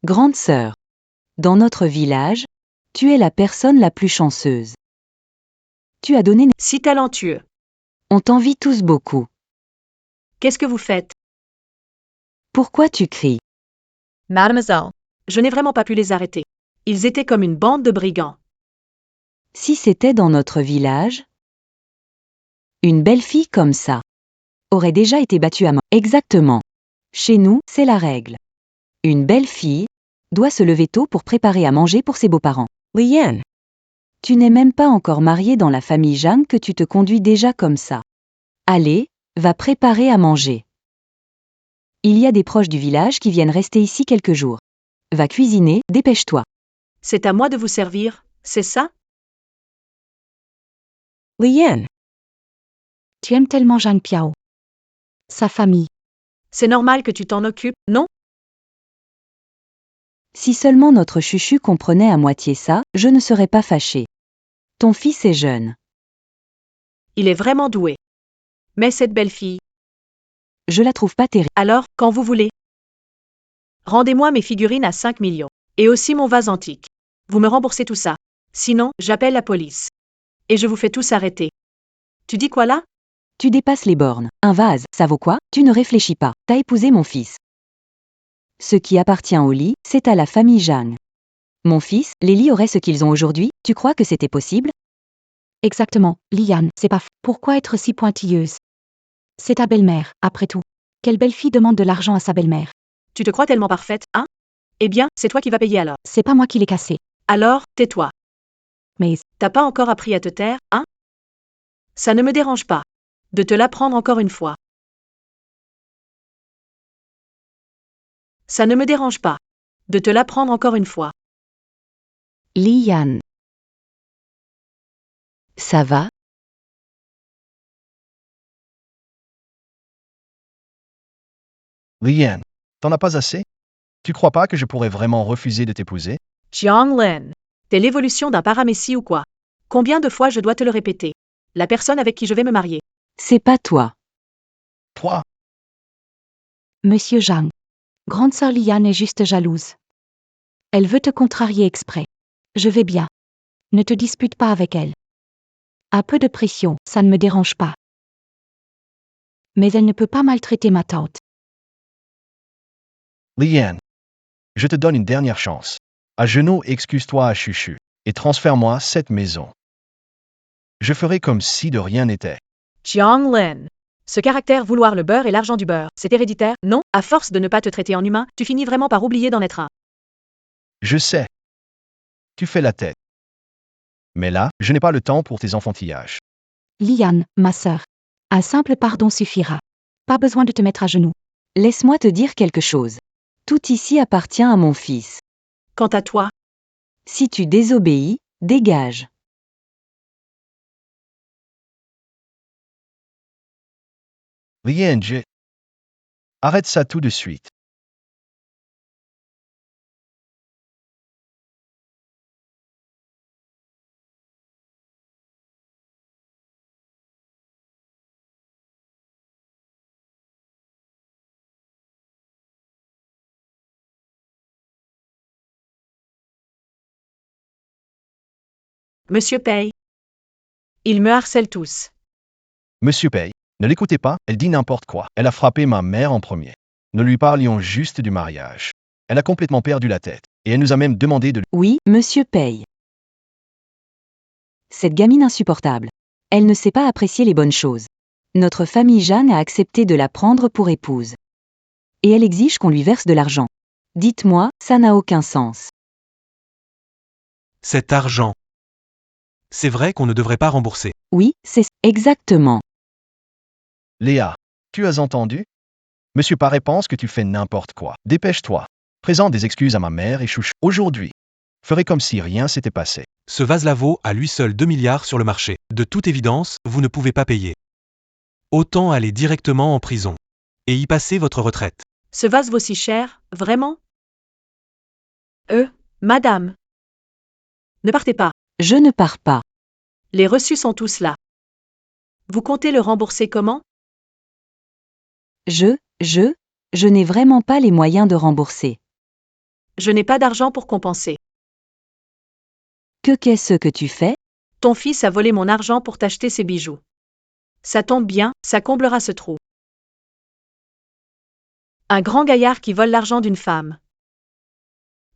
Grande sœur. Dans notre village, tu es la personne la plus chanceuse. Tu as donné... Si talentueux. On t'envie tous beaucoup. Qu'est-ce que vous faites? Pourquoi tu cries? Mademoiselle, je n'ai vraiment pas pu les arrêter. Ils étaient comme une bande de brigands. Si c'était dans notre village, une belle fille comme ça aurait déjà été battue à mort. Exactement. Chez nous, c'est la règle. Une belle fille doit se lever tôt pour préparer à manger pour ses beaux-parents. Liane. Tu n'es même pas encore mariée dans la famille Zhang que tu te conduis déjà comme ça. Allez, va préparer à manger. Il y a des proches du village qui viennent rester ici quelques jours. Va cuisiner, dépêche-toi. C'est à moi de vous servir, c'est ça? Liane. Tu aimes tellement Zhang Piao. Sa famille. C'est normal que tu t'en occupes, non? Si seulement notre chuchu comprenait à moitié ça, je ne serais pas fâchée. Ton fils est jeune. Il est vraiment doué. Mais cette belle fille... Je la trouve pas terrible. Alors, quand vous voulez. Rendez-moi mes figurines à 5 millions. Et aussi mon vase antique. Vous me remboursez tout ça. Sinon, j'appelle la police. Et je vous fais tous arrêter. Tu dis quoi là? Tu dépasses les bornes. Un vase, ça vaut quoi? Tu ne réfléchis pas. T'as épousé mon fils. Ce qui appartient au lit, c'est à la famille Zhang. Mon fils, les lits auraient ce qu'ils ont aujourd'hui, tu crois que c'était possible? Exactement, Liane, c'est pas fou. Pourquoi être si pointilleuse? C'est ta belle-mère, après tout. Quelle belle fille demande de l'argent à sa belle-mère? Tu te crois tellement parfaite, hein? Eh bien, c'est toi qui vas payer alors. C'est pas moi qui l'ai cassé. Alors, tais-toi. Mais T'as pas encore appris à te taire, hein? Ça ne me dérange pas. De te l'apprendre encore une fois. Ça ne me dérange pas. De te l'apprendre encore une fois. Liane. Ça va? Liane, t'en as pas assez? Tu crois pas que je pourrais vraiment refuser de t'épouser? Jianglin. T'es l'évolution d'un paramessie ou quoi? Combien de fois je dois te le répéter? La personne avec qui je vais me marier. C'est pas toi. Toi? Monsieur Zhang. Grande sœur Liane est juste jalouse. Elle veut te contrarier exprès. Je vais bien. Ne te dispute pas avec elle. Un peu de pression, ça ne me dérange pas. Mais elle ne peut pas maltraiter ma tante. Liane, je te donne une dernière chance. À genoux, excuse-toi à Chuchu, et transfère-moi cette maison. Je ferai comme si de rien n'était. Jianglin. Ce caractère vouloir le beurre et l'argent du beurre, c'est héréditaire, non? À force de ne pas te traiter en humain, tu finis vraiment par oublier d'en être un. Je sais. Tu fais la tête. Mais là, je n'ai pas le temps pour tes enfantillages. Liane, ma sœur. Un simple pardon suffira. Pas besoin de te mettre à genoux. Laisse-moi te dire quelque chose. Tout ici appartient à mon fils. Quant à toi, Si tu désobéis, dégage. Liane, arrête ça tout de suite. Monsieur Paye. Ils me harcèlent tous. Monsieur Paye, ne l'écoutez pas, elle dit n'importe quoi. Elle a frappé ma mère en premier. Nous lui parlions juste du mariage. Elle a complètement perdu la tête. Et elle nous a même demandé de... Oui, monsieur Paye. Cette gamine insupportable. Elle ne sait pas apprécier les bonnes choses. Notre famille Jeanne a accepté de la prendre pour épouse. Et elle exige qu'on lui verse de l'argent. Dites-moi, ça n'a aucun sens. Cet argent. C'est vrai qu'on ne devrait pas rembourser. Oui, c'est exactement. Léa, tu as entendu? Monsieur Paré pense que tu fais n'importe quoi. Dépêche-toi. Présente des excuses à ma mère et chouchou. Aujourd'hui. Ferai comme si rien s'était passé. Ce vase vaut à lui seul 2 milliards sur le marché. De toute évidence, vous ne pouvez pas payer. Autant aller directement en prison. Et y passer votre retraite. Ce vase vaut si cher, vraiment? Madame. Ne partez pas. Je ne pars pas. Les reçus sont tous là. Vous comptez le rembourser comment? Je n'ai vraiment pas les moyens de rembourser. Je n'ai pas d'argent pour compenser. Qu'est-ce que tu fais? Ton fils a volé mon argent pour t'acheter ses bijoux. Ça tombe bien, ça comblera ce trou. Un grand gaillard qui vole l'argent d'une femme.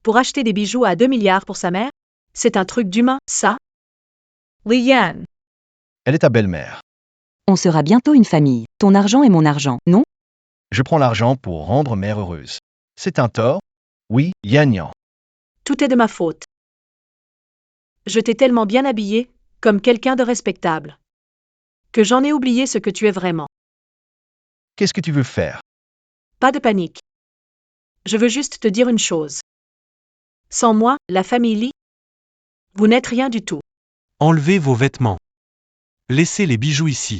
Pour acheter des bijoux à 2 milliards pour sa mère? C'est un truc d'humain, ça? Liane. Elle est ta belle-mère. On sera bientôt une famille. Ton argent est mon argent, non? Je prends l'argent pour rendre mère heureuse. C'est un tort? Oui, Yann. Tout est de ma faute. Je t'ai tellement bien habillé, comme quelqu'un de respectable, que j'en ai oublié ce que tu es vraiment. Qu'est-ce que tu veux faire? Pas de panique. Je veux juste te dire une chose. Sans moi, la famille Lee, vous n'êtes rien du tout. Enlevez vos vêtements. Laissez les bijoux ici.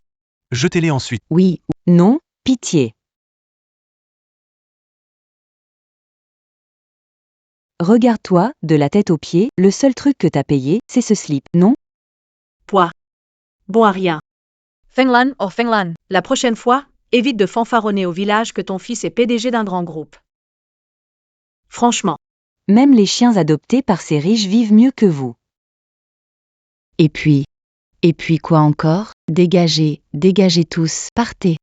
Jetez-les ensuite. Oui, non, pitié. Regarde-toi, de la tête aux pieds, le seul truc que t'as payé, c'est ce slip, non? Poids. Bon à rien. Fenglan, oh Fenglan, la prochaine fois, évite de fanfaronner au village que ton fils est PDG d'un grand groupe. Franchement. Même les chiens adoptés par ces riches vivent mieux que vous. Et puis quoi encore? Dégagez tous, partez.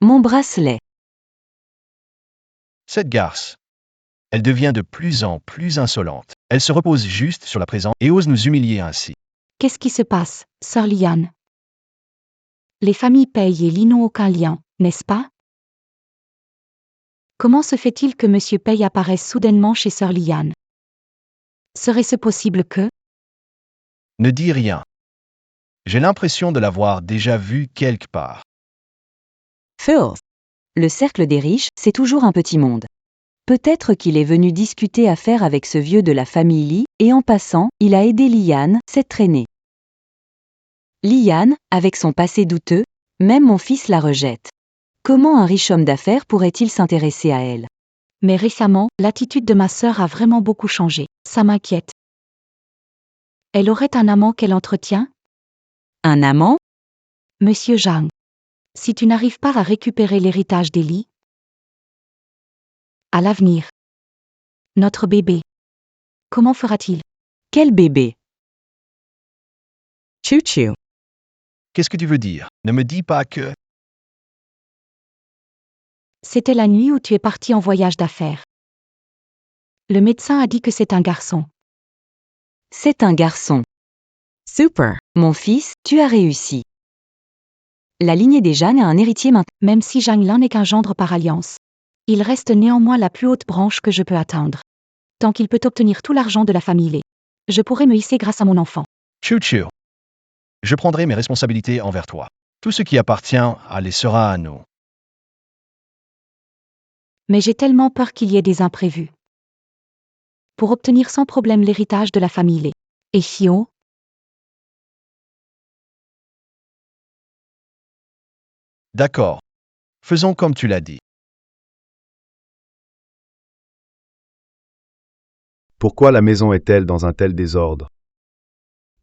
Mon bracelet. Cette garce. Elle devient de plus en plus insolente. Elle se repose juste sur la présence et ose nous humilier ainsi. Qu'est-ce qui se passe, sœur Liane? Les familles Paye et Lee n'ont aucun lien, n'est-ce pas? Comment se fait-il que Monsieur Paye apparaisse soudainement chez sœur Liane? Serait-ce possible que... Ne dis rien. J'ai l'impression de l'avoir déjà vu quelque part. Phil. Le cercle des riches, c'est toujours un petit monde. Peut-être qu'il est venu discuter affaires avec ce vieux de la famille Lee, et en passant, il a aidé Liane, cette traînée. Liane, avec son passé douteux, même mon fils la rejette. Comment un riche homme d'affaires pourrait-il s'intéresser à elle? Mais récemment, l'attitude de ma sœur a vraiment beaucoup changé. Ça m'inquiète. Elle aurait un amant qu'elle entretient? Un amant? Monsieur Zhang. Si tu n'arrives pas à récupérer l'héritage d'Eli, à l'avenir, notre bébé, comment fera-t-il? Quel bébé? Choo-choo. Qu'est-ce que tu veux dire? Ne me dis pas que... C'était la nuit où tu es parti en voyage d'affaires. Le médecin a dit que c'est un garçon. C'est un garçon. Super. Mon fils, tu as réussi. La lignée des Jeanne a un héritier maintenant. Même si Zhang Lan n'est qu'un gendre par alliance, il reste néanmoins la plus haute branche que je peux atteindre. Tant qu'il peut obtenir tout l'argent de la famille Lé, je pourrai me hisser grâce à mon enfant. Chou-chou. Je prendrai mes responsabilités envers toi. Tout ce qui appartient à les sera à nous. Mais j'ai tellement peur qu'il y ait des imprévus. Pour obtenir sans problème l'héritage de la famille Lé. Et Fio? D'accord. Faisons comme tu l'as dit. Pourquoi la maison est-elle dans un tel désordre?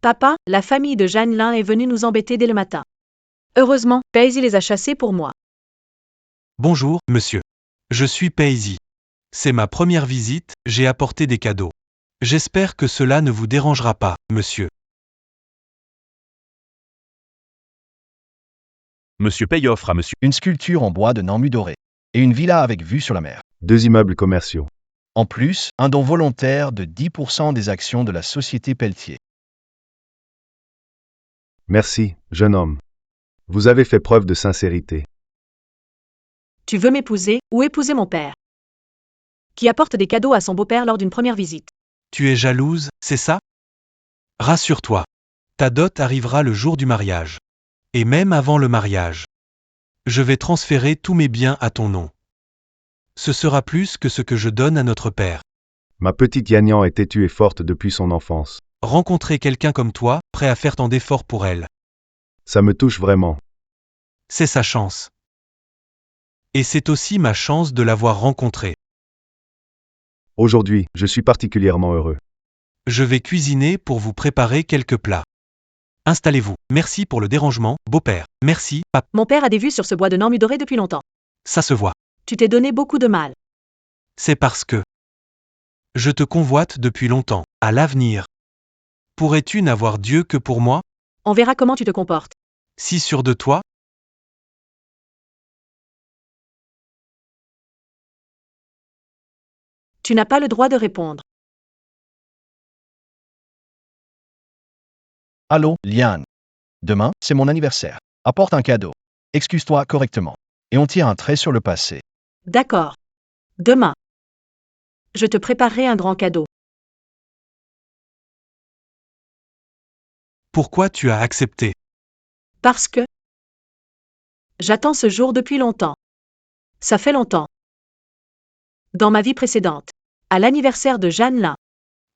Papa, la famille de Jeanne Lin est venue nous embêter dès le matin. Heureusement, Paisy les a chassés pour moi. Bonjour, monsieur. Je suis Paisy. C'est ma première visite, j'ai apporté des cadeaux. J'espère que cela ne vous dérangera pas, monsieur. Monsieur Pei offre à monsieur. Une sculpture en bois de Nambu doré. Et une villa avec vue sur la mer. 2 immeubles commerciaux. En plus, un don volontaire de 10% des actions de la société Pelletier. Merci, jeune homme. Vous avez fait preuve de sincérité. Tu veux m'épouser ou épouser mon père? Qui apporte des cadeaux à son beau-père lors d'une première visite. Tu es jalouse, c'est ça? Rassure-toi. Ta dot arrivera le jour du mariage. Et même avant le mariage. Je vais transférer tous mes biens à ton nom. Ce sera plus que ce que je donne à notre père. Ma petite Yanyan est têtue et forte depuis son enfance. Rencontrer quelqu'un comme toi, prêt à faire tant d'efforts pour elle. Ça me touche vraiment. C'est sa chance. Et c'est aussi ma chance de l'avoir rencontrée. Aujourd'hui, je suis particulièrement heureux. Je vais cuisiner pour vous préparer quelques plats. Installez-vous. Merci pour le dérangement, beau-père. Merci, papa. Mon père a des vues sur ce bois de Nambu doré depuis longtemps. Ça se voit. Tu t'es donné beaucoup de mal. C'est parce que je te convoite depuis longtemps. À l'avenir. Pourrais-tu n'avoir Dieu que pour moi? On verra comment tu te comportes. Si sûr de toi? Tu n'as pas le droit de répondre. Allô, Liane. Demain, c'est mon anniversaire. Apporte un cadeau. Excuse-toi correctement. Et on tire un trait sur le passé. D'accord. Demain. Je te préparerai un grand cadeau. Pourquoi tu as accepté? Parce que j'attends ce jour depuis longtemps. Ça fait longtemps. Dans ma vie précédente. À l'anniversaire de Jeanne-Lin.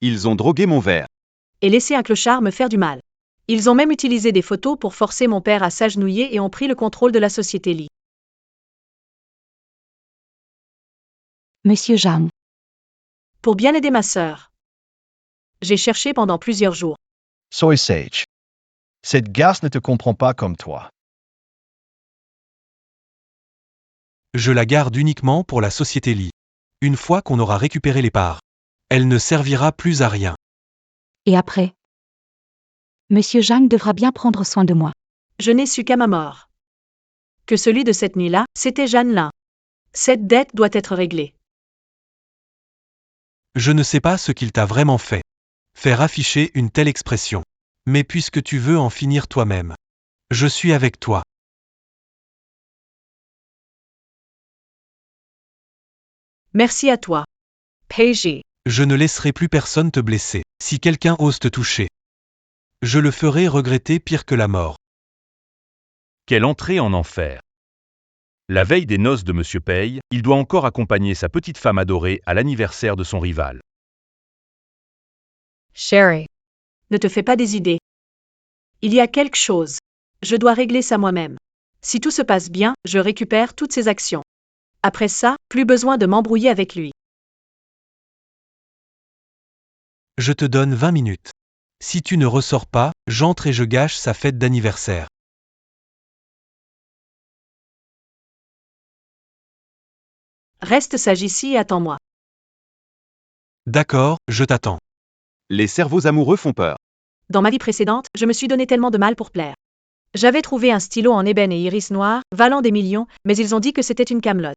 Ils ont drogué mon verre. Et laissé un clochard me faire du mal. Ils ont même utilisé des photos pour forcer mon père à s'agenouiller et ont pris le contrôle de la société Lee. Monsieur Zhang, Pour bien aider ma sœur. J'ai cherché pendant plusieurs jours. Soy Sage. Cette garce ne te comprend pas comme toi. Je la garde uniquement pour la société Lee. Une fois qu'on aura récupéré les parts. Elle ne servira plus à rien. et après? Monsieur Zhang devra bien prendre soin de moi. Je n'ai su qu'à ma mort. Que celui de cette nuit-là, c'était Jeanne-Lin. Cette dette doit être réglée. Je ne sais pas ce qu'il t'a vraiment fait. Faire afficher une telle expression. Mais puisque tu veux en finir toi-même. Je suis avec toi. Merci à toi. Peiji. Je ne laisserai plus personne te blesser. Si quelqu'un ose te toucher. Je le ferai regretter pire que la mort. Quelle entrée en enfer. La veille des noces de Monsieur Pei, il doit encore accompagner sa petite femme adorée à l'anniversaire de son rival. Sherry. Ne te fais pas des idées. Il y a quelque chose. Je dois régler ça moi-même. Si tout se passe bien, je récupère toutes ses actions. Après ça, plus besoin de m'embrouiller avec lui. Je te donne 20 minutes. Si tu ne ressors pas, j'entre et je gâche sa fête d'anniversaire. Reste sage ici et attends-moi. D'accord, je t'attends. Les cerveaux amoureux font peur. Dans ma vie précédente, je me suis donné tellement de mal pour plaire. J'avais trouvé un stylo en ébène et iris noir, valant des millions, mais ils ont dit que c'était une camelote.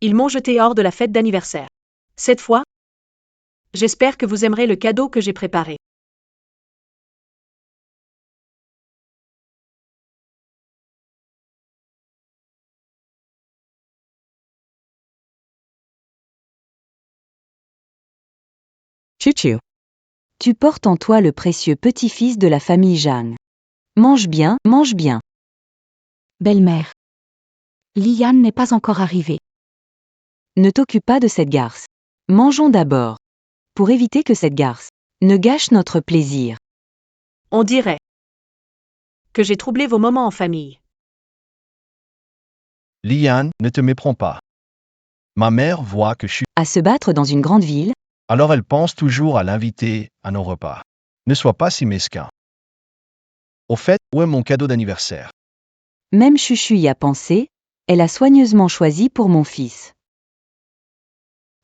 Ils m'ont jeté hors de la fête d'anniversaire. Cette fois, j'espère que vous aimerez le cadeau que j'ai préparé. Choo-choo. Tu portes en toi le précieux petit-fils de la famille Zhang. Mange bien, mange bien. Belle-mère. Liane n'est pas encore arrivée. Ne t'occupe pas de cette garce. Mangeons d'abord. Pour éviter que cette garce ne gâche notre plaisir. On dirait que j'ai troublé vos moments en famille. Liane, ne te méprends pas. Ma mère voit que je suis... À se battre dans une grande ville, Alors elle pense toujours à l'inviter à nos repas. Ne sois pas si mesquin. Au fait, où est mon cadeau d'anniversaire? même Chuchu y a pensé, Elle a soigneusement choisi pour mon fils.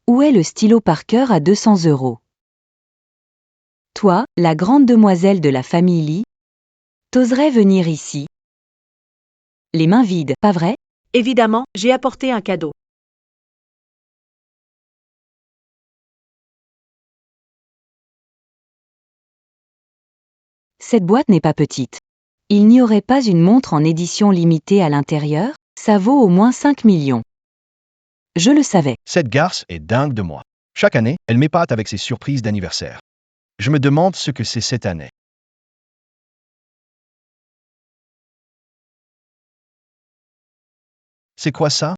Où est le stylo Parker à 200 €? Toi, la grande demoiselle de la famille Lee, t'oserais venir ici? Les mains vides, pas vrai? Évidemment, j'ai apporté un cadeau. Cette boîte n'est pas petite. Il n'y aurait pas une montre en édition limitée à l'intérieur? Ça vaut au moins 5 millions. Je le savais. Cette garce est dingue de moi. Chaque année, elle m'épate avec ses surprises d'anniversaire. Je me demande ce que c'est cette année. C'est quoi ça?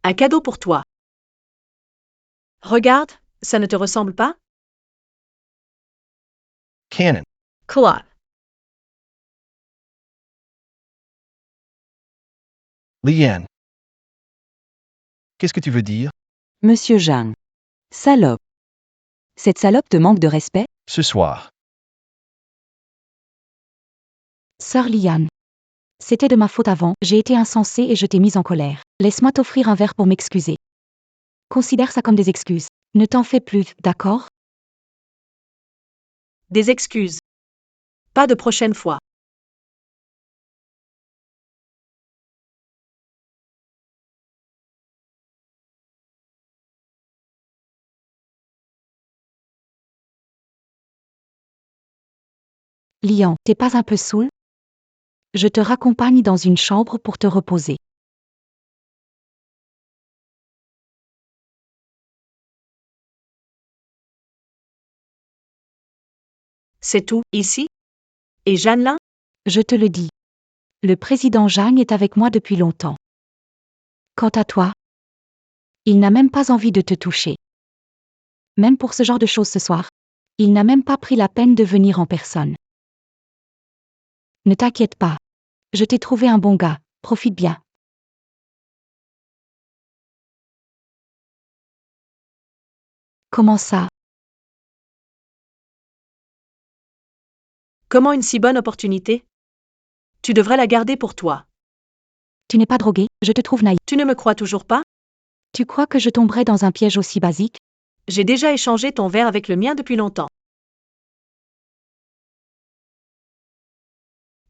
Un cadeau pour toi. Regarde, ça ne te ressemble pas? Canon. Quoi? Liane. Qu'est-ce que tu veux dire? Monsieur Zhang. Salope. Cette salope te manque de respect? Ce soir. Sœur Liane. C'était de ma faute avant, j'ai été insensée et je t'ai mise en colère. Laisse-moi t'offrir un verre pour m'excuser. Considère ça comme des excuses. Ne t'en fais plus, d'accord? Des excuses. Pas de prochaine fois. Lian, t'es pas un peu saoul? Je te raccompagne dans une chambre pour te reposer. C'est tout, ici? Et Jeanne-Lin? Je te le dis. Le président Zhang est avec moi depuis longtemps. Quant à toi, il n'a même pas envie de te toucher. Même pour ce genre de choses ce soir, il n'a même pas pris la peine de venir en personne. Ne t'inquiète pas. Je t'ai trouvé un bon gars, profite bien. Comment ça? Comment une si bonne opportunité? Tu devrais la garder pour toi. Tu n'es pas drogué, je te trouve naïf. Tu ne me crois toujours pas? Tu crois que je tomberais dans un piège aussi basique? J'ai déjà échangé ton verre avec le mien depuis longtemps.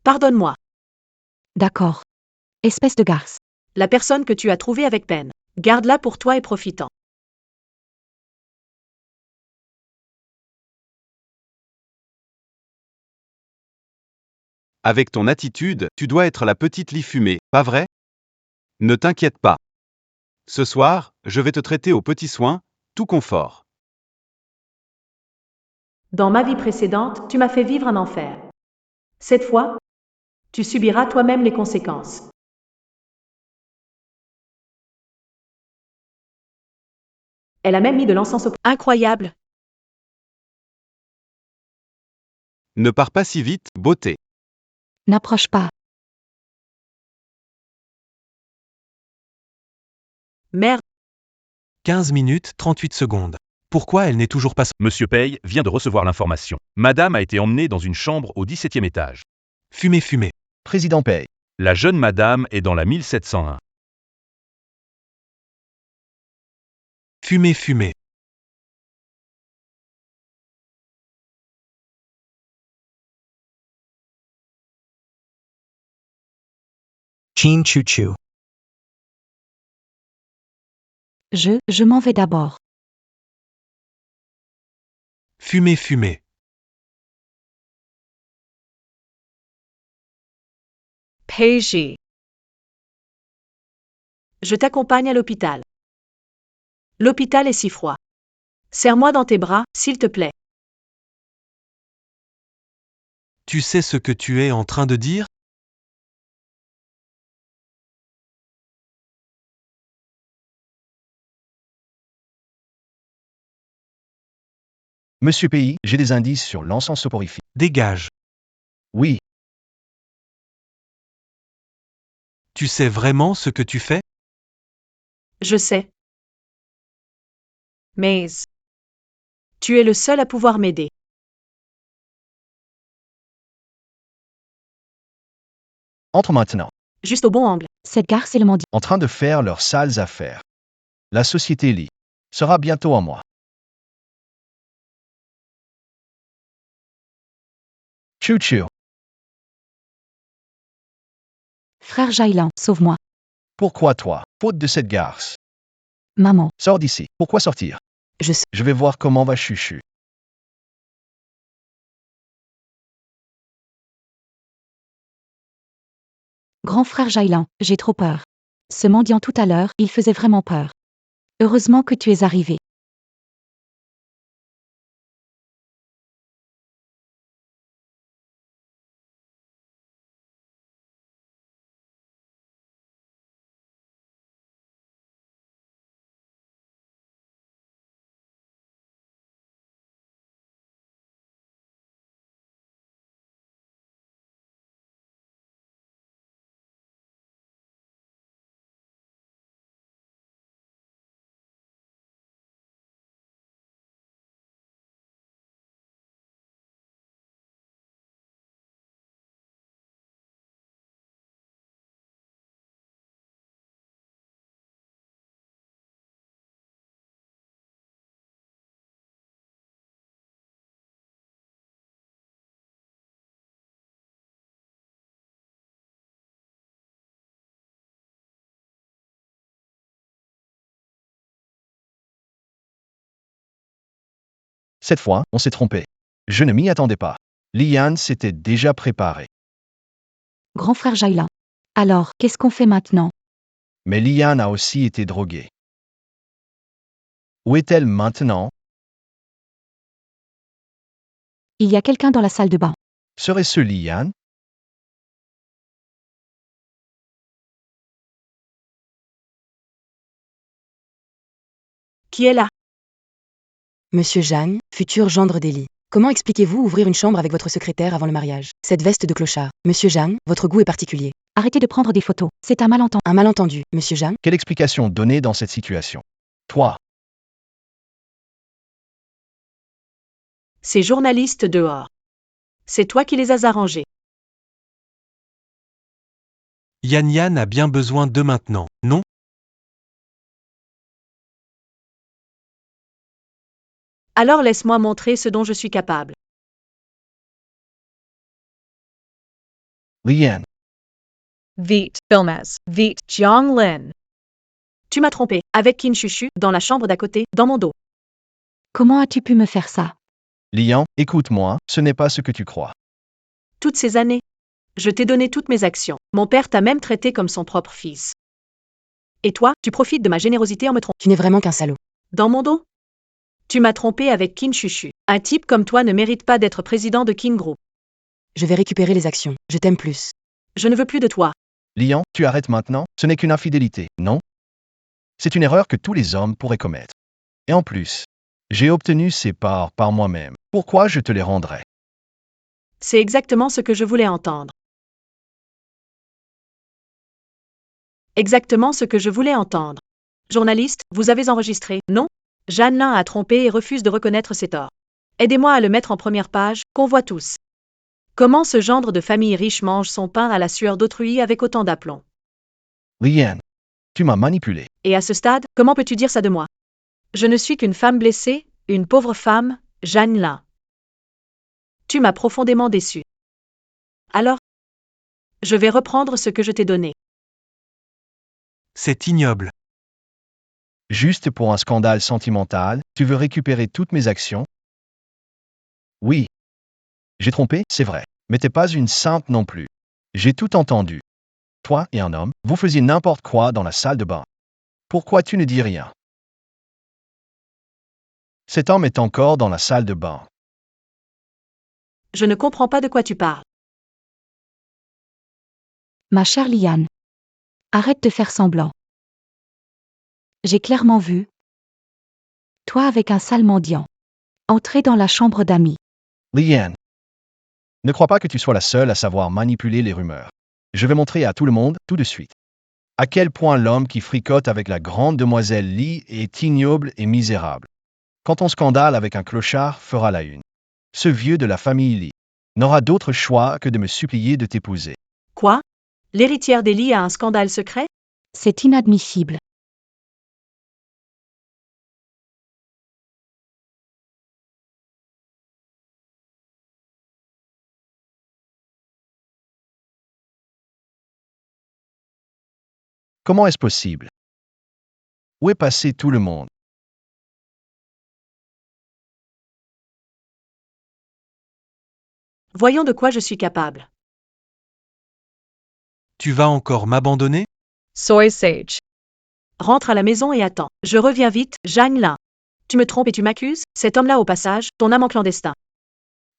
Pardonne-moi. D'accord. Espèce de garce. La personne que tu as trouvée avec peine. Garde-la pour toi et profitant. Avec ton attitude, tu dois être la petite lit fumée, pas vrai? Ne t'inquiète pas. Ce soir, je vais te traiter aux petits soins, tout confort. Dans ma vie précédente, tu m'as fait vivre un enfer. Cette fois, tu subiras toi-même les conséquences. Elle a même mis de l'encens au... Incroyable! Ne pars pas si vite, beauté. N'approche pas. Merde! 15 minutes 38 secondes. Pourquoi elle n'est toujours pas... Monsieur Pei vient de recevoir l'information. Madame a été emmenée dans une chambre au 17e étage. Fumée, fumée. Président Pei. La jeune madame est dans la 1701. Fumée, fumée. Chin Choo Choo. Je m'en vais d'abord. Fumée, fumée. Peiji. Je t'accompagne à l'hôpital. L'hôpital est si froid. Serre-moi dans tes bras, s'il te plaît. Tu sais ce que tu es en train de dire? Monsieur Pei, j'ai des indices sur l'encens soporifique. Dégage. Oui, Tu sais vraiment ce que tu fais? Je sais. Mais... tu es le seul à pouvoir m'aider. entre maintenant. Juste au bon angle. Cette garce et le mendiant. En train de faire leurs sales affaires. La société Lee sera bientôt à moi. Chou-chou. Frère Jailan, sauve-moi. Pourquoi toi? Faute de cette garce. Maman. Sors d'ici. Pourquoi sortir? Je sais. Je vais voir comment va Chuchu. Grand frère Jailan, j'ai trop peur. Ce mendiant tout à l'heure, il faisait vraiment peur. Heureusement que tu es arrivé. Cette fois, on s'est trompé. Je ne m'y attendais pas. Liane s'était déjà préparée. Grand frère Jailan. Alors, qu'est-ce qu'on fait maintenant? Mais Liane a aussi été droguée. Où est-elle maintenant? Il y a quelqu'un dans la salle de bain. Serait-ce Liane? Qui est là? Monsieur Jeanne, futur gendre d'Élie. Comment expliquez-vous ouvrir une chambre avec votre secrétaire avant le mariage? Cette veste de clochard. Monsieur Jeanne, votre goût est particulier. Arrêtez de prendre des photos. C'est un malentendu. Un malentendu, monsieur Jeanne. Quelle explication donner dans cette situation? Toi, Ces journalistes dehors. C'est toi qui les as arrangés. Yan Yan a bien besoin d'eux maintenant, non? Alors laisse-moi montrer ce dont je suis capable. Liane. Vite, Filmaz. Vite, Jianglin. Tu m'as trompé, avec Qin Chuchu, dans la chambre d'à côté, dans mon dos. Comment as-tu pu me faire ça? Lian, écoute-moi, ce n'est pas ce que tu crois. Toutes ces années. Je t'ai donné toutes mes actions. Mon père t'a même traité comme son propre fils. Et toi, tu profites de ma générosité en me trompant. Tu n'es vraiment qu'un salaud. Dans mon dos? Tu m'as trompé avec Qin Chuchu. Un type comme toi ne mérite pas d'être président de Qin Group. Je vais récupérer les actions. Je t'aime plus. Je ne veux plus de toi. Lian, tu arrêtes maintenant, ce n'est qu'une infidélité, non? C'est une erreur que tous les hommes pourraient commettre. Et en plus, j'ai obtenu ces parts par moi-même. Pourquoi je te les rendrais? C'est exactement ce que je voulais entendre. Exactement ce que je voulais entendre. Journaliste, vous avez enregistré, non? Jeanlin a trompé et refuse de reconnaître ses torts. Aidez-moi à le mettre en première page, qu'on voit tous. Comment ce gendre de famille riche mange son pain à la sueur d'autrui avec autant d'aplomb? Liane, tu m'as manipulé. Et à ce stade, comment peux-tu dire ça de moi? Je ne suis qu'une femme blessée, une pauvre femme, Jeanlin. Tu m'as profondément déçu. Alors? Je vais reprendre ce que je t'ai donné. C'est ignoble. Juste pour un scandale sentimental, tu veux récupérer toutes mes actions? Oui. J'ai trompé, c'est vrai. Mais t'es pas une sainte non plus. J'ai tout entendu. Toi et un homme, vous faisiez n'importe quoi dans la salle de bain. Pourquoi tu ne dis rien? Cet homme est encore dans la salle de bain. Je ne comprends pas de quoi tu parles. Ma chère Liane. Arrête de faire semblant. J'ai clairement vu. Toi avec un sale mendiant. Entrer dans la chambre d'amis. Liane. Ne crois pas que tu sois la seule à savoir manipuler les rumeurs. Je vais montrer à tout le monde, tout de suite, à quel point l'homme qui fricote avec la grande demoiselle Lee est ignoble et misérable. Quand ton scandale avec un clochard fera la une, ce vieux de la famille Lee n'aura d'autre choix que de me supplier de t'épouser. Quoi? L'héritière d'Eli a un scandale secret? C'est inadmissible. Comment est-ce possible? Où est passé tout le monde? Voyons de quoi je suis capable. Tu vas encore m'abandonner? Soy Sage. Rentre à la maison et attends. Je reviens vite, Zhang Lin. Tu me trompes et tu m'accuses? Cet homme-là au passage, ton amant clandestin.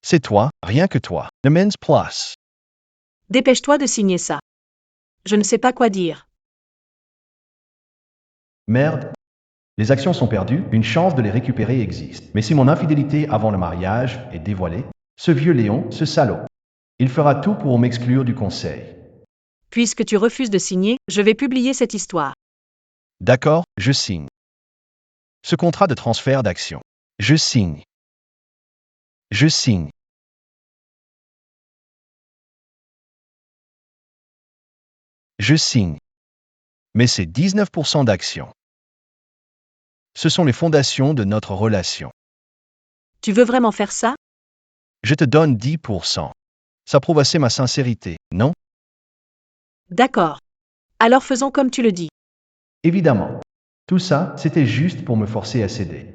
C'est toi, rien que toi. Le Men's Plus. Dépêche-toi de signer ça. Je ne sais pas quoi dire. Merde. Les actions sont perdues, une chance de les récupérer existe. Mais si mon infidélité avant le mariage est dévoilée, ce vieux Léon, ce salaud, il fera tout pour m'exclure du conseil. Puisque tu refuses de signer, je vais publier cette histoire. D'accord, je signe. Ce contrat de transfert d'actions. Je signe. Je signe. Je signe. Mais c'est 19% d'actions. Ce sont les fondations de notre relation. Tu veux vraiment faire ça? Je te donne 10%. Ça prouve assez ma sincérité, non? D'accord. Alors faisons comme tu le dis. Évidemment. Tout ça, c'était juste pour me forcer à céder.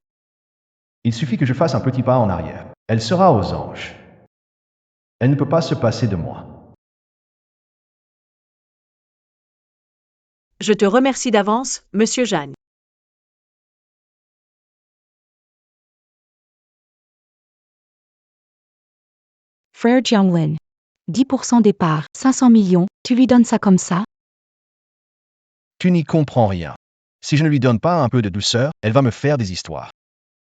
Il suffit que je fasse un petit pas en arrière. Elle sera aux anges. Elle ne peut pas se passer de moi. Je te remercie d'avance, Monsieur Jeanne. Frère Jianglin. 10% des parts, 500 millions, tu lui donnes ça comme ça? Tu n'y comprends rien. Si je ne lui donne pas un peu de douceur, elle va me faire des histoires.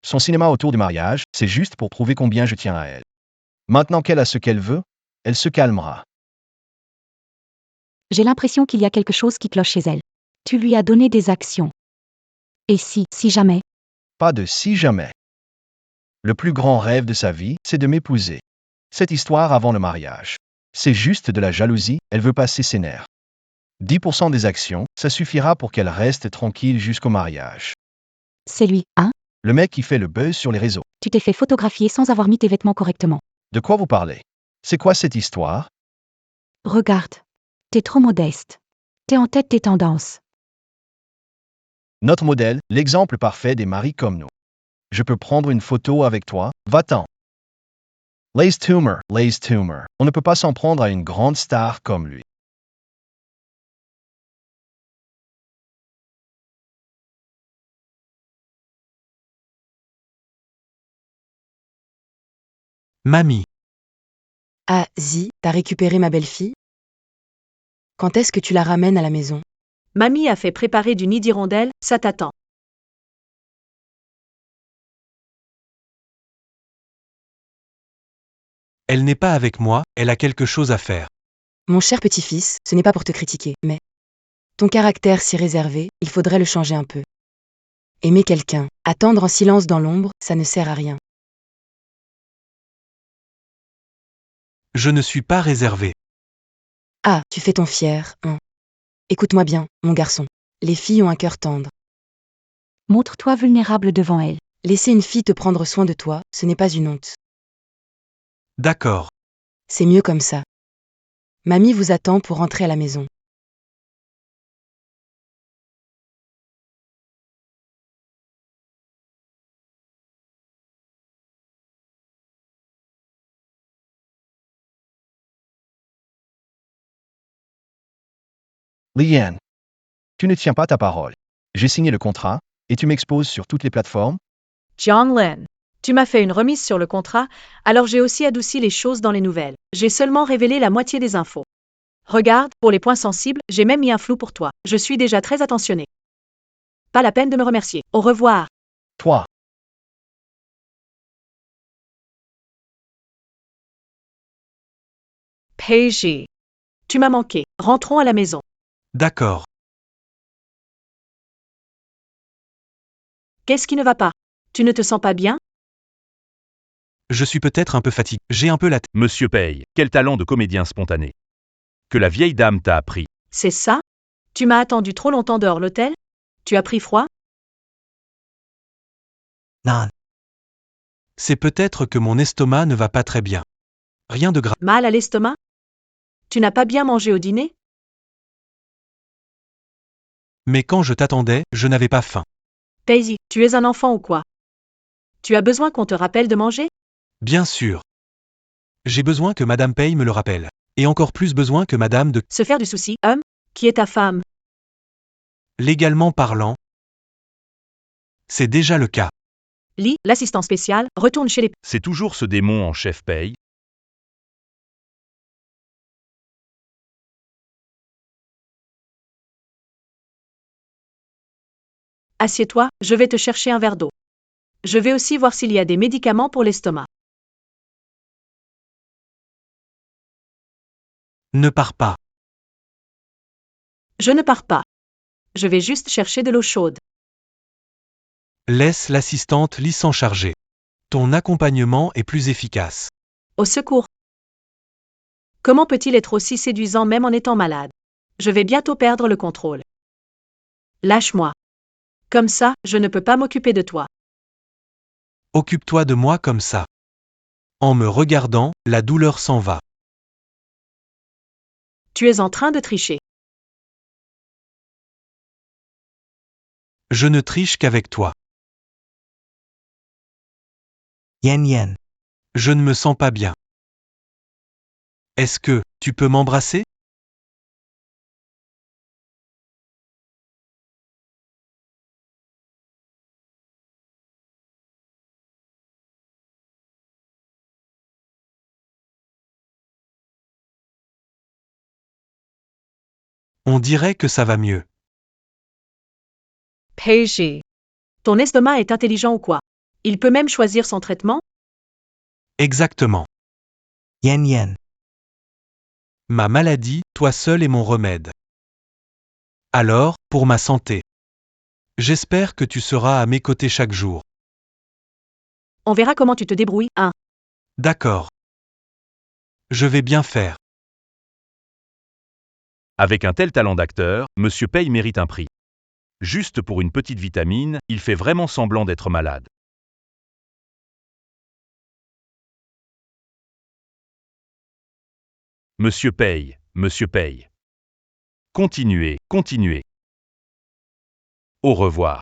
Son cinéma autour du mariage, c'est juste pour prouver combien je tiens à elle. Maintenant qu'elle a ce qu'elle veut, elle se calmera. J'ai l'impression qu'il y a quelque chose qui cloche chez elle. Tu lui as donné des actions. Et si jamais? Pas de si jamais. Le plus grand rêve de sa vie, c'est de m'épouser. Cette histoire avant le mariage. C'est juste de la jalousie, elle veut passer ses nerfs. 10% des actions, ça suffira pour qu'elle reste tranquille jusqu'au mariage. C'est lui, hein? Le mec qui fait le buzz sur les réseaux. Tu t'es fait photographier sans avoir mis tes vêtements correctement. De quoi vous parlez? C'est quoi cette histoire? Regarde. T'es trop modeste. T'es en tête des tendances. Notre modèle, l'exemple parfait des maris comme nous. Je peux prendre une photo avec toi, va-t'en. Lace Toomer. On ne peut pas s'en prendre à une grande star comme lui. Mamie. Ah, Zi, t'as récupéré ma belle-fille? Quand est-ce que tu la ramènes à la maison? Mamie a fait préparer du nid d'hirondelle, ça t'attend. Elle n'est pas avec moi, elle a quelque chose à faire. Mon cher petit-fils, ce n'est pas pour te critiquer, mais ton caractère si réservé, il faudrait le changer un peu. Aimer quelqu'un, attendre en silence dans l'ombre, ça ne sert à rien. Je ne suis pas réservé. Ah, tu fais ton fier, hein. Écoute-moi bien, mon garçon. Les filles ont un cœur tendre. Montre-toi vulnérable devant elle. Laisser une fille te prendre soin de toi, ce n'est pas une honte. D'accord. C'est mieux comme ça. Mamie vous attend pour rentrer à la maison. Liane, tu ne tiens pas ta parole. J'ai signé le contrat, et tu m'exposes sur toutes les plateformes? Jianglin. Tu m'as fait une remise sur le contrat, alors j'ai aussi adouci les choses dans les nouvelles. J'ai seulement révélé la moitié des infos. Regarde, pour les points sensibles, j'ai même mis un flou pour toi. Je suis déjà très attentionné. Pas la peine de me remercier. Au revoir. Toi. Peiji. Tu m'as manqué. Rentrons à la maison. D'accord. Qu'est-ce qui ne va pas? Tu ne te sens pas bien? Je suis peut-être un peu fatigué. J'ai un peu la tête. Monsieur Paye, quel talent de comédien spontané. que la vieille dame t'a appris. C'est ça? Tu m'as attendu trop longtemps dehors l'hôtel? Tu as pris froid? Non. C'est peut-être que mon estomac ne va pas très bien. Rien de grave. Mal à l'estomac? Tu n'as pas bien mangé au dîner? Mais quand je t'attendais, je n'avais pas faim. Daisy, tu es un enfant ou quoi? Tu as besoin qu'on te rappelle de manger? Bien sûr. J'ai besoin que Madame Paye me le rappelle. Et encore plus besoin que Madame de... Se faire du souci, homme? Qui est ta femme? Légalement parlant, c'est déjà le cas. Lee, l'assistant spécial, retourne chez les... C'est toujours ce démon en chef Paye. Assieds-toi, je vais te chercher un verre d'eau. Je vais aussi voir s'il y a des médicaments pour l'estomac. Ne pars pas. Je ne pars pas. Je vais juste chercher de l'eau chaude. Laisse l'assistante Lee s'en charger. Ton accompagnement est plus efficace. Au secours. Comment peut-il être aussi séduisant même en étant malade? Je vais bientôt perdre le contrôle. Lâche-moi. Comme ça, je ne peux pas m'occuper de toi. Occupe-toi de moi comme ça. En me regardant, la douleur s'en va. Tu es en train de tricher. Je ne triche qu'avec toi. Yen yen. Je ne me sens pas bien. Est-ce que tu peux m'embrasser? On dirait que ça va mieux. Paige. Ton estomac est intelligent ou quoi? Il peut même choisir son traitement? Exactement. Yen yen. Ma maladie, toi seul est mon remède. Alors, pour ma santé. J'espère que tu seras à mes côtés chaque jour. On verra comment tu te débrouilles, hein. D'accord. Je vais bien faire. Avec un tel talent d'acteur, Monsieur Paye mérite un prix. Juste pour une petite vitamine, il fait vraiment semblant d'être malade. Monsieur Paye, Monsieur Paye. Continuez, continuez. Au revoir.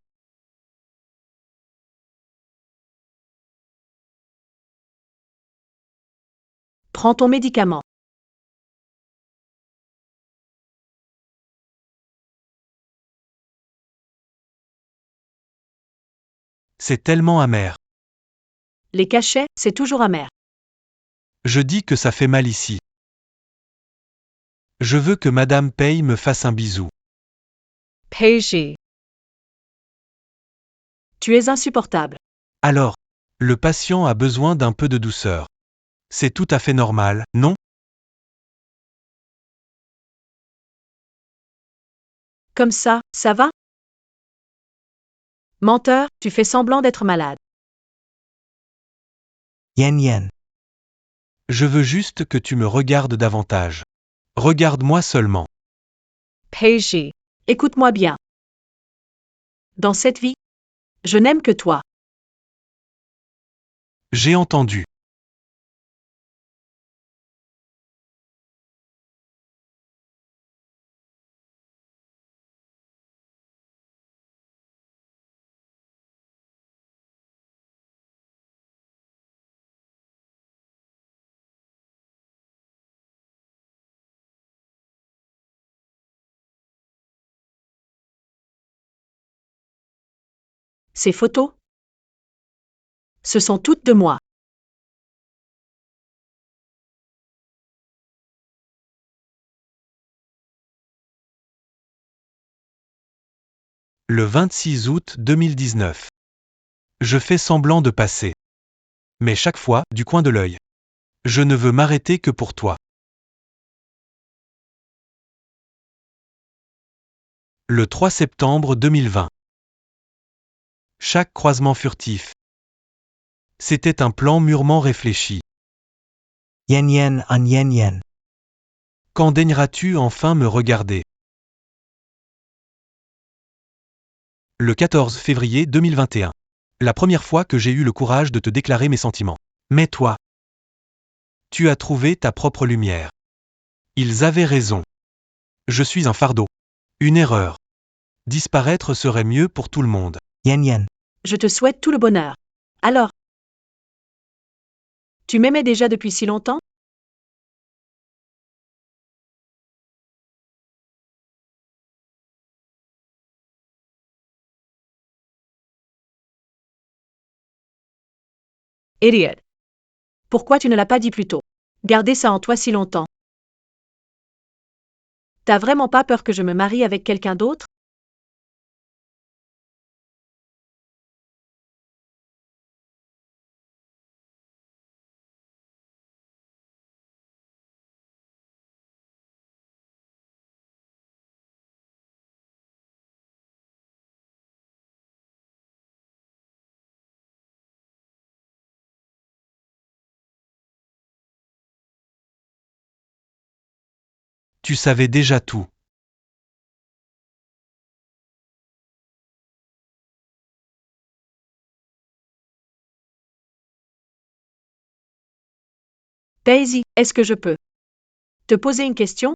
Prends ton médicament. C'est tellement amer. Les cachets, c'est toujours amer. Je dis que ça fait mal ici. Je veux que Madame Paye me fasse un bisou. Paige. Tu es insupportable. Alors, le patient a besoin d'un peu de douceur. C'est tout à fait normal, non? Comme ça va? Menteur, tu fais semblant d'être malade. Yen yen. Je veux juste que tu me regardes davantage. Regarde-moi seulement. Paige. Écoute-moi bien. Dans cette vie, je n'aime que toi. J'ai entendu. Ces photos? Ce sont toutes de moi. Le 26 août 2019. Je fais semblant de passer. Mais chaque fois, du coin de l'œil. Je ne veux m'arrêter que pour toi. Le 3 septembre 2020. Chaque croisement furtif. C'était un plan mûrement réfléchi. Yen yen an yen yen. Quand daigneras-tu enfin me regarder? Le 14 février 2021. La première fois que j'ai eu le courage de te déclarer mes sentiments. Mais toi, tu as trouvé ta propre lumière. Ils avaient raison. Je suis un fardeau. Une erreur. Disparaître serait mieux pour tout le monde. Yen Yen. Je te souhaite tout le bonheur. Alors, tu m'aimais déjà depuis si longtemps? Idiot. Pourquoi tu ne l'as pas dit plus tôt? Garder ça en toi si longtemps. T'as vraiment pas peur que je me marie avec quelqu'un d'autre? Tu savais déjà tout. Daisy, est-ce que je peux te poser une question?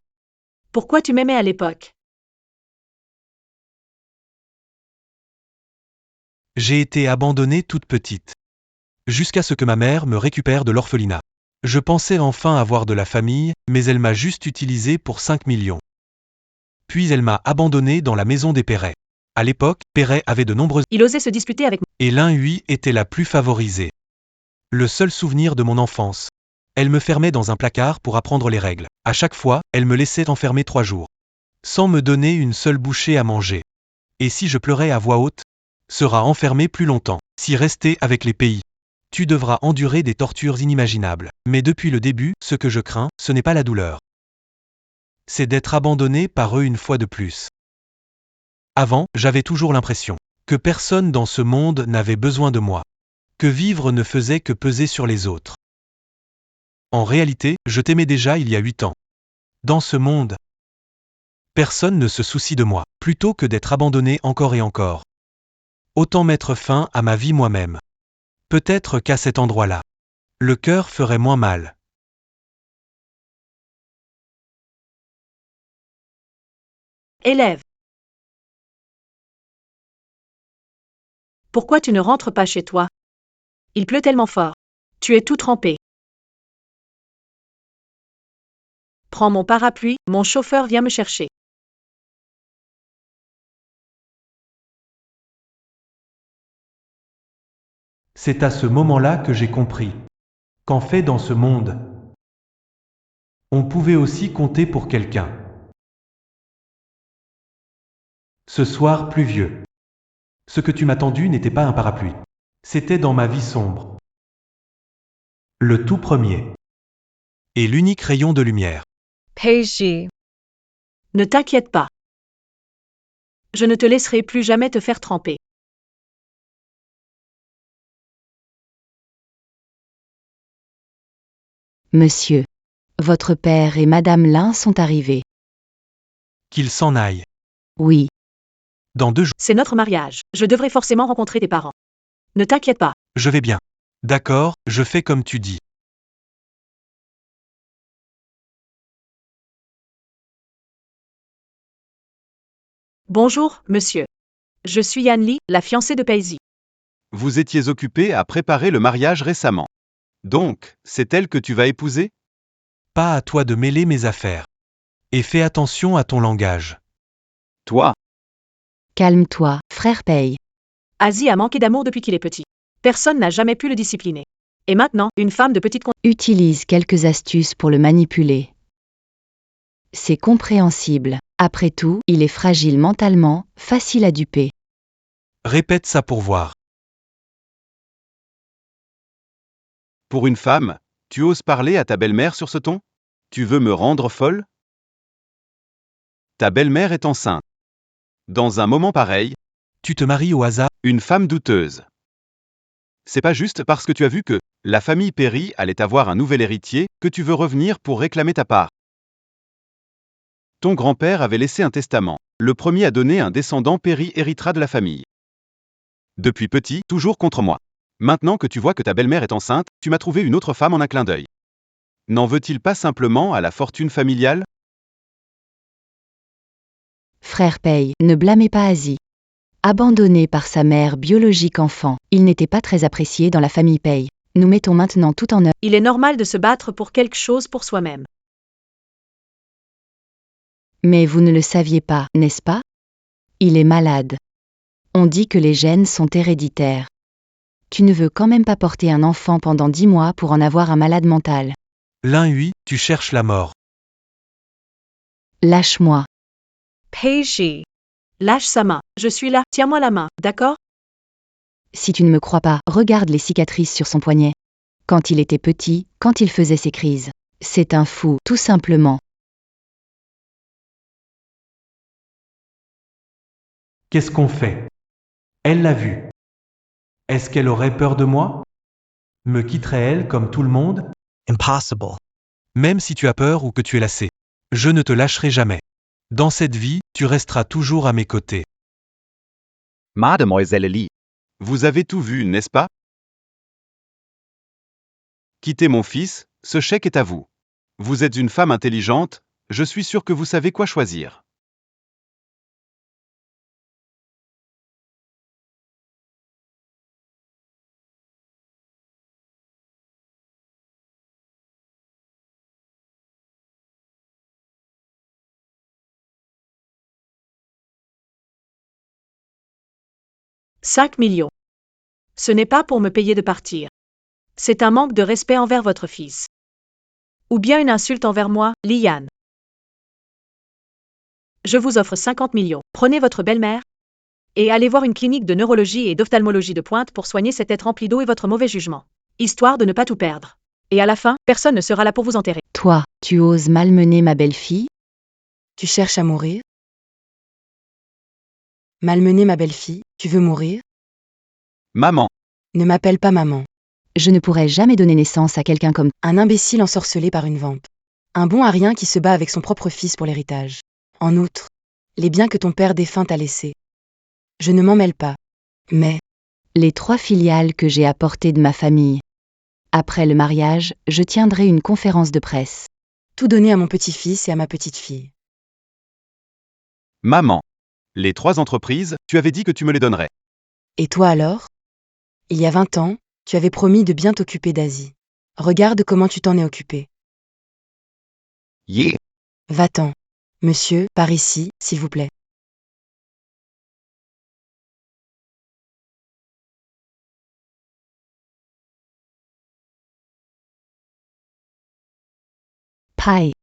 Pourquoi tu m'aimais à l'époque? J'ai été abandonnée toute petite. Jusqu'à ce que ma mère me récupère de l'orphelinat. Je pensais enfin avoir de la famille, mais elle m'a juste utilisé pour 5 millions. Puis elle m'a abandonné dans la maison des Perret. À l'époque, Perret avait de nombreuses... Il osait se disputer avec moi. Et l'un lui était la plus favorisée. Le seul souvenir de mon enfance. Elle me fermait dans un placard pour apprendre les règles. À chaque fois, elle me laissait enfermer 3 jours. Sans me donner une seule bouchée à manger. Et si je pleurais à voix haute, sera enfermé plus longtemps. Si rester avec les pays, tu devras endurer des tortures inimaginables. Mais depuis le début, ce que je crains, ce n'est pas la douleur. C'est d'être abandonné par eux une fois de plus. Avant, j'avais toujours l'impression que personne dans ce monde n'avait besoin de moi. Que vivre ne faisait que peser sur les autres. En réalité, je t'aimais déjà il y a 8 ans. Dans ce monde, personne ne se soucie de moi, plutôt que d'être abandonné encore et encore. Autant mettre fin à ma vie moi-même. Peut-être qu'à cet endroit-là, le cœur ferait moins mal. Élève. Pourquoi tu ne rentres pas chez toi? Il pleut tellement fort. Tu es tout trempé. Prends mon parapluie, mon chauffeur vient me chercher. C'est à ce moment-là que j'ai compris qu'en fait dans ce monde, on pouvait aussi compter pour quelqu'un. Ce soir pluvieux. Ce que tu m'as tendu n'était pas un parapluie. C'était dans ma vie sombre. Le tout premier. Et l'unique rayon de lumière. Paige. Ne t'inquiète pas. Je ne te laisserai plus jamais te faire tremper. Monsieur. Votre père et Madame Lin sont arrivés. Qu'il s'en aille. Oui. Dans 2 jours. C'est notre mariage. Je devrais forcément rencontrer tes parents. Ne t'inquiète pas. Je vais bien. D'accord, je fais comme tu dis. Bonjour, monsieur. Je suis Yann Lee, la fiancée de Paisy. Vous étiez occupé à préparer le mariage récemment. Donc, c'est elle que tu vas épouser? Pas à toi de mêler mes affaires. Et fais attention à ton langage. Toi, Calme-toi, frère Pei. Asie a manqué d'amour depuis qu'il est petit. Personne n'a jamais pu le discipliner. Et maintenant, une femme de petite Utilise quelques astuces pour le manipuler. C'est compréhensible. Après tout, il est fragile mentalement, facile à duper. Répète ça pour voir. pour une femme, tu oses parler à ta belle-mère sur ce ton? Tu veux me rendre folle? Ta belle-mère est enceinte. Dans un moment pareil, Tu te maries au hasard. une femme douteuse. C'est pas juste parce que tu as vu que la famille Perry allait avoir un nouvel héritier que tu veux revenir pour réclamer ta part. Ton grand-père avait laissé un testament. Le premier à donner un descendant héritera de la famille. Depuis petit, toujours contre moi. Maintenant que tu vois que ta belle-mère est enceinte, tu m'as trouvé une autre femme en un clin d'œil. N'en veut-il pas simplement à la fortune familiale? Frère Pei, ne blâmez pas Asie. Abandonné par sa mère biologique enfant, il n'était pas très apprécié dans la famille Pei. Nous mettons maintenant tout en œuvre. Il est normal de se battre pour quelque chose pour soi-même. Mais vous ne le saviez pas, n'est-ce pas? Il est malade. On dit que les gènes sont héréditaires. Tu ne veux quand même pas porter un enfant pendant 10 mois pour en avoir un malade mental. Lin Hui, tu cherches la mort. Lâche-moi. Pei Shi. Lâche sa main. Je suis là. Tiens-moi la main, d'accord? Si tu ne me crois pas, regarde les cicatrices sur son poignet. Quand il était petit, quand il faisait ses crises. C'est un fou, tout simplement. Qu'est-ce qu'on fait? Elle l'a vu. Est-ce qu'elle aurait peur de moi? Me quitterait-elle comme tout le monde? Impossible. Même si tu as peur ou que tu es lassé. Je ne te lâcherai jamais. Dans cette vie, tu resteras toujours à mes côtés. Mademoiselle Li. Vous avez tout vu, n'est-ce pas? Quittez mon fils, ce chèque est à vous. Vous êtes une femme intelligente, je suis sûr que vous savez quoi choisir. « 5 millions. Ce n'est pas pour me payer de partir. C'est un manque de respect envers votre fils. Ou bien une insulte envers moi, Liane. Je vous offre 50 millions. Prenez votre belle-mère et allez voir une clinique de neurologie et d'ophtalmologie de pointe pour soigner cette tête remplie d'eau et votre mauvais jugement. Histoire de ne pas tout perdre. Et à la fin, personne ne sera là pour vous enterrer. Toi, tu oses malmener ma belle-fille? Tu cherches à mourir? Malmener ma belle-fille, tu veux mourir? Maman. Ne m'appelle pas maman. Je ne pourrais jamais donner naissance à quelqu'un comme... Un imbécile ensorcelé par une vampe. Un bon à rien qui se bat avec son propre fils pour l'héritage. En outre, les biens que ton père défunt t'a laissés. Je ne m'en mêle pas. Mais, Les 3 filiales que j'ai apportées de ma famille. Après le mariage, je tiendrai une conférence de presse. tout donner à mon petit-fils et à ma petite-fille. Maman. Les 3 entreprises, tu avais dit que tu me les donnerais. Et toi alors? Il y a 20 ans, tu avais promis de bien t'occuper d'Asie. Regarde comment tu t'en es occupé. Yeah. Va-t'en. Monsieur, par ici, s'il vous plaît. Pai.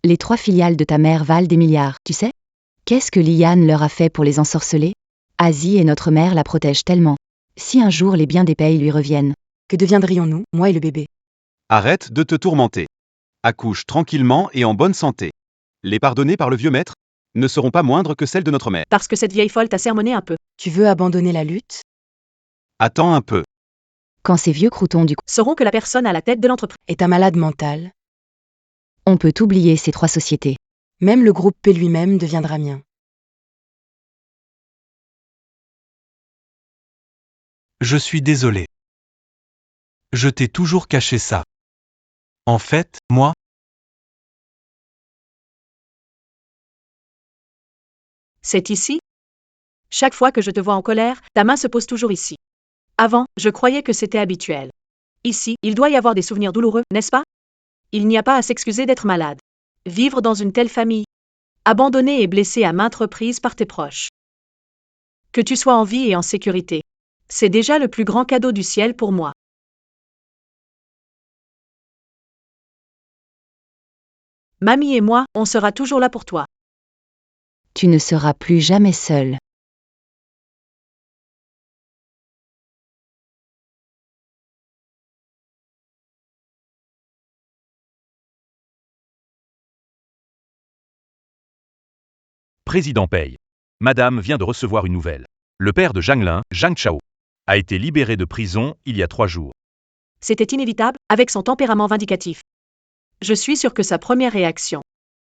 Les 3 filiales de ta mère valent des milliards, tu sais? Qu'est-ce que Liane leur a fait pour les ensorceler? Asie et notre mère la protègent tellement. Si un jour les biens des Pei lui reviennent, Que deviendrions-nous, moi et le bébé? Arrête de te tourmenter. Accouche tranquillement et en bonne santé. Les pardonnées par le vieux maître ne seront pas moindres que celles de notre mère. Parce que cette vieille folle t'a sermonné un peu. Tu veux abandonner la lutte? Attends un peu. quand ces vieux croutons du Sauront que la personne à la tête de l'entreprise Est un malade mental. on peut oublier ces 3 sociétés. Même le groupe P lui-même deviendra mien. Je suis désolé. Je t'ai toujours caché ça. En fait, moi, C'est ici? Chaque fois que je te vois en colère, ta main se pose toujours ici. Avant, je croyais que c'était habituel. Ici, il doit y avoir des souvenirs douloureux, n'est-ce pas? Il n'y a pas à s'excuser d'être malade. Vivre dans une telle famille. Abandonné et blessé à maintes reprises par tes proches. Que tu sois en vie et en sécurité. C'est déjà le plus grand cadeau du ciel pour moi. Mamie et moi, on sera toujours là pour toi. Tu ne seras plus jamais seul. Président Pei. Madame vient de recevoir une nouvelle. Le père de Zhang Lin, Zhang Chao, a été libéré de prison il y a 3 jours. C'était inévitable, avec son tempérament vindicatif. Je suis sûre que sa première réaction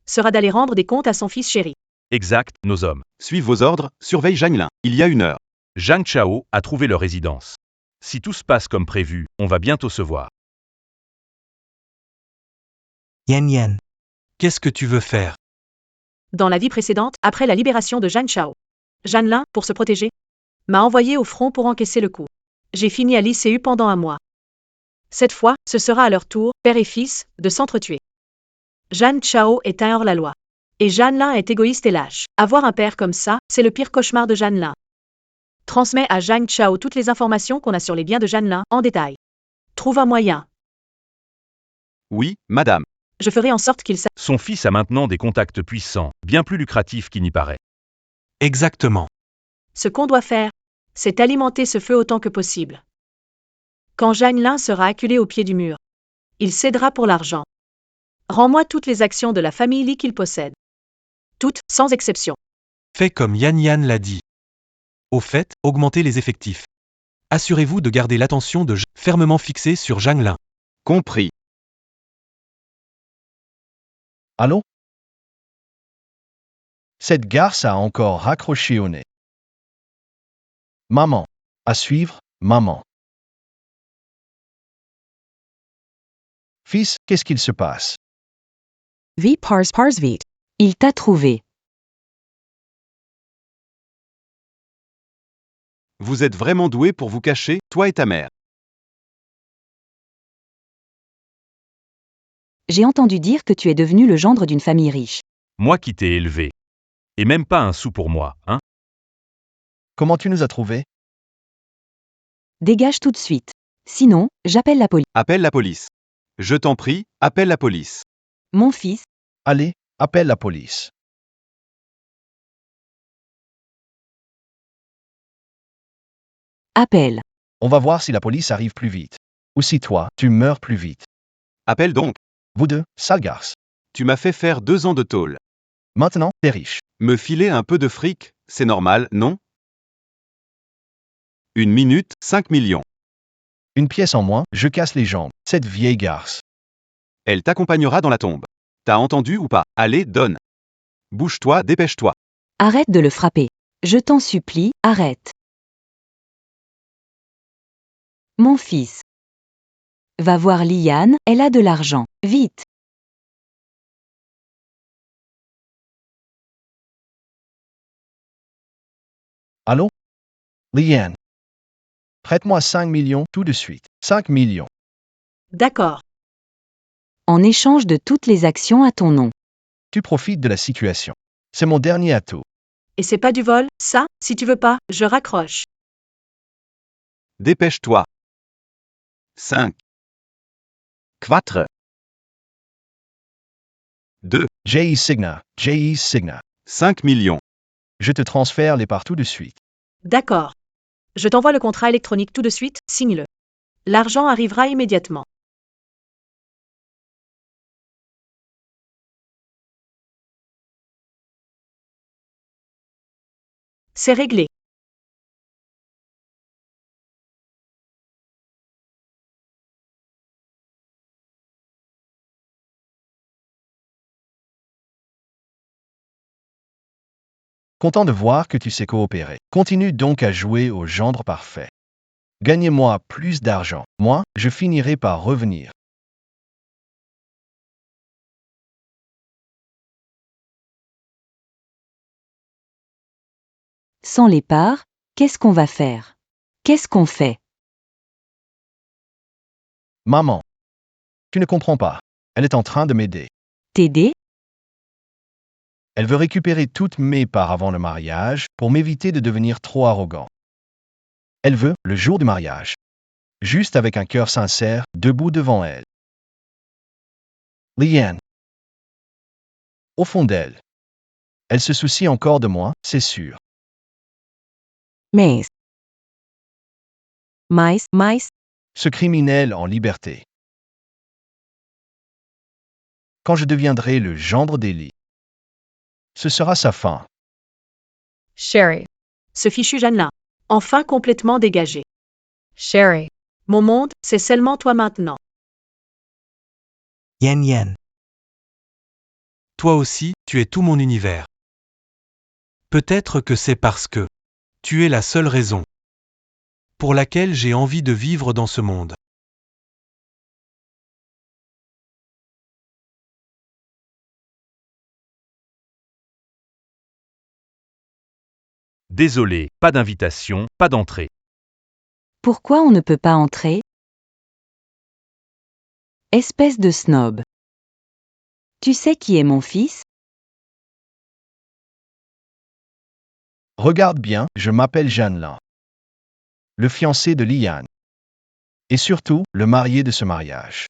sera d'aller rendre des comptes à son fils chéri. Exact, nos hommes. Suivez vos ordres, surveille Zhang Lin. Il y a 1 heure. Zhang Chao a trouvé leur résidence. Si tout se passe comme prévu, on va bientôt se voir. Yen Yen. Qu'est-ce que tu veux faire? Dans la vie précédente, après la libération de Zhang Chao, Zhang Lin, pour se protéger, m'a envoyé au front pour encaisser le coup. J'ai fini à l'ICU pendant 1 mois. Cette fois, ce sera à leur tour, père et fils, de s'entretuer. Zhang Chao est un hors-la-loi. Et Zhang Lin est égoïste et lâche. Avoir un père comme ça, c'est le pire cauchemar de Zhang Lin. Transmets à Zhang Chao toutes les informations qu'on a sur les biens de Zhang Lin, en détail. Trouve un moyen. Oui, madame. Je ferai en sorte qu'il sache. Son fils a maintenant des contacts puissants, bien plus lucratifs qu'il n'y paraît. Exactement. Ce qu'on doit faire, c'est alimenter ce feu autant que possible. Quand Zhang Lin sera acculé au pied du mur, il cédera pour l'argent. Rends-moi toutes les actions de la famille Li qu'il possède. Toutes, sans exception. Fais comme Yan Yan l'a dit. Au fait, augmentez les effectifs. Assurez-vous de garder l'attention de fermement fixée sur Zhang Lin. Compris. Allô? Cette garce a encore raccroché au nez. Maman. À suivre, maman. Fils, qu'est-ce qu'il se passe? Vi pars vite. Il t'a trouvé. Vous êtes vraiment doué pour vous cacher, toi et ta mère. J'ai entendu dire que tu es devenu le gendre d'une famille riche. Moi qui t'ai élevé. Et même pas un sou pour moi, hein? Comment tu nous as trouvés? Dégage tout de suite. Sinon, j'appelle la police. Appelle la police. Je t'en prie, appelle la police. Mon fils, Allez, appelle la police. appelle. On va voir si la police arrive plus vite. Ou si toi, tu meurs plus vite. Appelle donc. Vous deux, sale garce. Tu m'as fait faire 2 ans de tôle. Maintenant, t'es riche. Me filer un peu de fric, c'est normal, non? 1 minute, 5 millions. Une pièce en moins, je casse les jambes. Cette vieille garce. Elle t'accompagnera dans la tombe. T'as entendu ou pas? Allez, donne. Bouge-toi, dépêche-toi. Arrête de le frapper. Je t'en supplie, arrête. Mon fils. Va voir Liane, elle a de l'argent. Vite. Allô? Liane. Prête-moi 5 millions tout de suite. 5 millions. D'accord. En échange de toutes les actions à ton nom. Tu profites de la situation. C'est mon dernier atout. Et c'est pas du vol, ça, si tu veux pas, je raccroche. Dépêche-toi. 5. 4. 2. J.E. Signa. J.E. Signa. 5 millions. Je te transfère les parts tout de suite. D'accord. Je t'envoie le contrat électronique tout de suite, signe-le. L'argent arrivera immédiatement. C'est réglé. Content de voir que tu sais coopérer. Continue donc à jouer au gendre parfait. Gagnez-moi plus d'argent. Moi, je finirai par revenir. Sans les parts, qu'est-ce qu'on va faire? Qu'est-ce qu'on fait? Maman. Tu ne comprends pas. Elle est en train de m'aider. T'aider? Elle veut récupérer toutes mes parts avant le mariage pour m'éviter de devenir trop arrogant. Elle veut, le jour du mariage, juste avec un cœur sincère, debout devant elle. Liane. Au fond d'elle, elle se soucie encore de moi, c'est sûr. Mais. Ce criminel en liberté. Quand je deviendrai le gendre d'Élie, ce sera sa fin. Sherry. Ce fichu Jeanne-là. Enfin complètement dégagé. Sherry. Mon monde, c'est seulement toi maintenant. Yen Yen. Toi aussi, tu es tout mon univers. Peut-être que c'est parce que tu es la seule raison pour laquelle j'ai envie de vivre dans ce monde. Désolé, pas d'invitation, pas d'entrée. Pourquoi on ne peut pas entrer? Espèce de snob. Tu sais qui est mon fils? Regarde bien, je m'appelle Jeanlin. Le fiancé de Liane. Et surtout, le marié de ce mariage.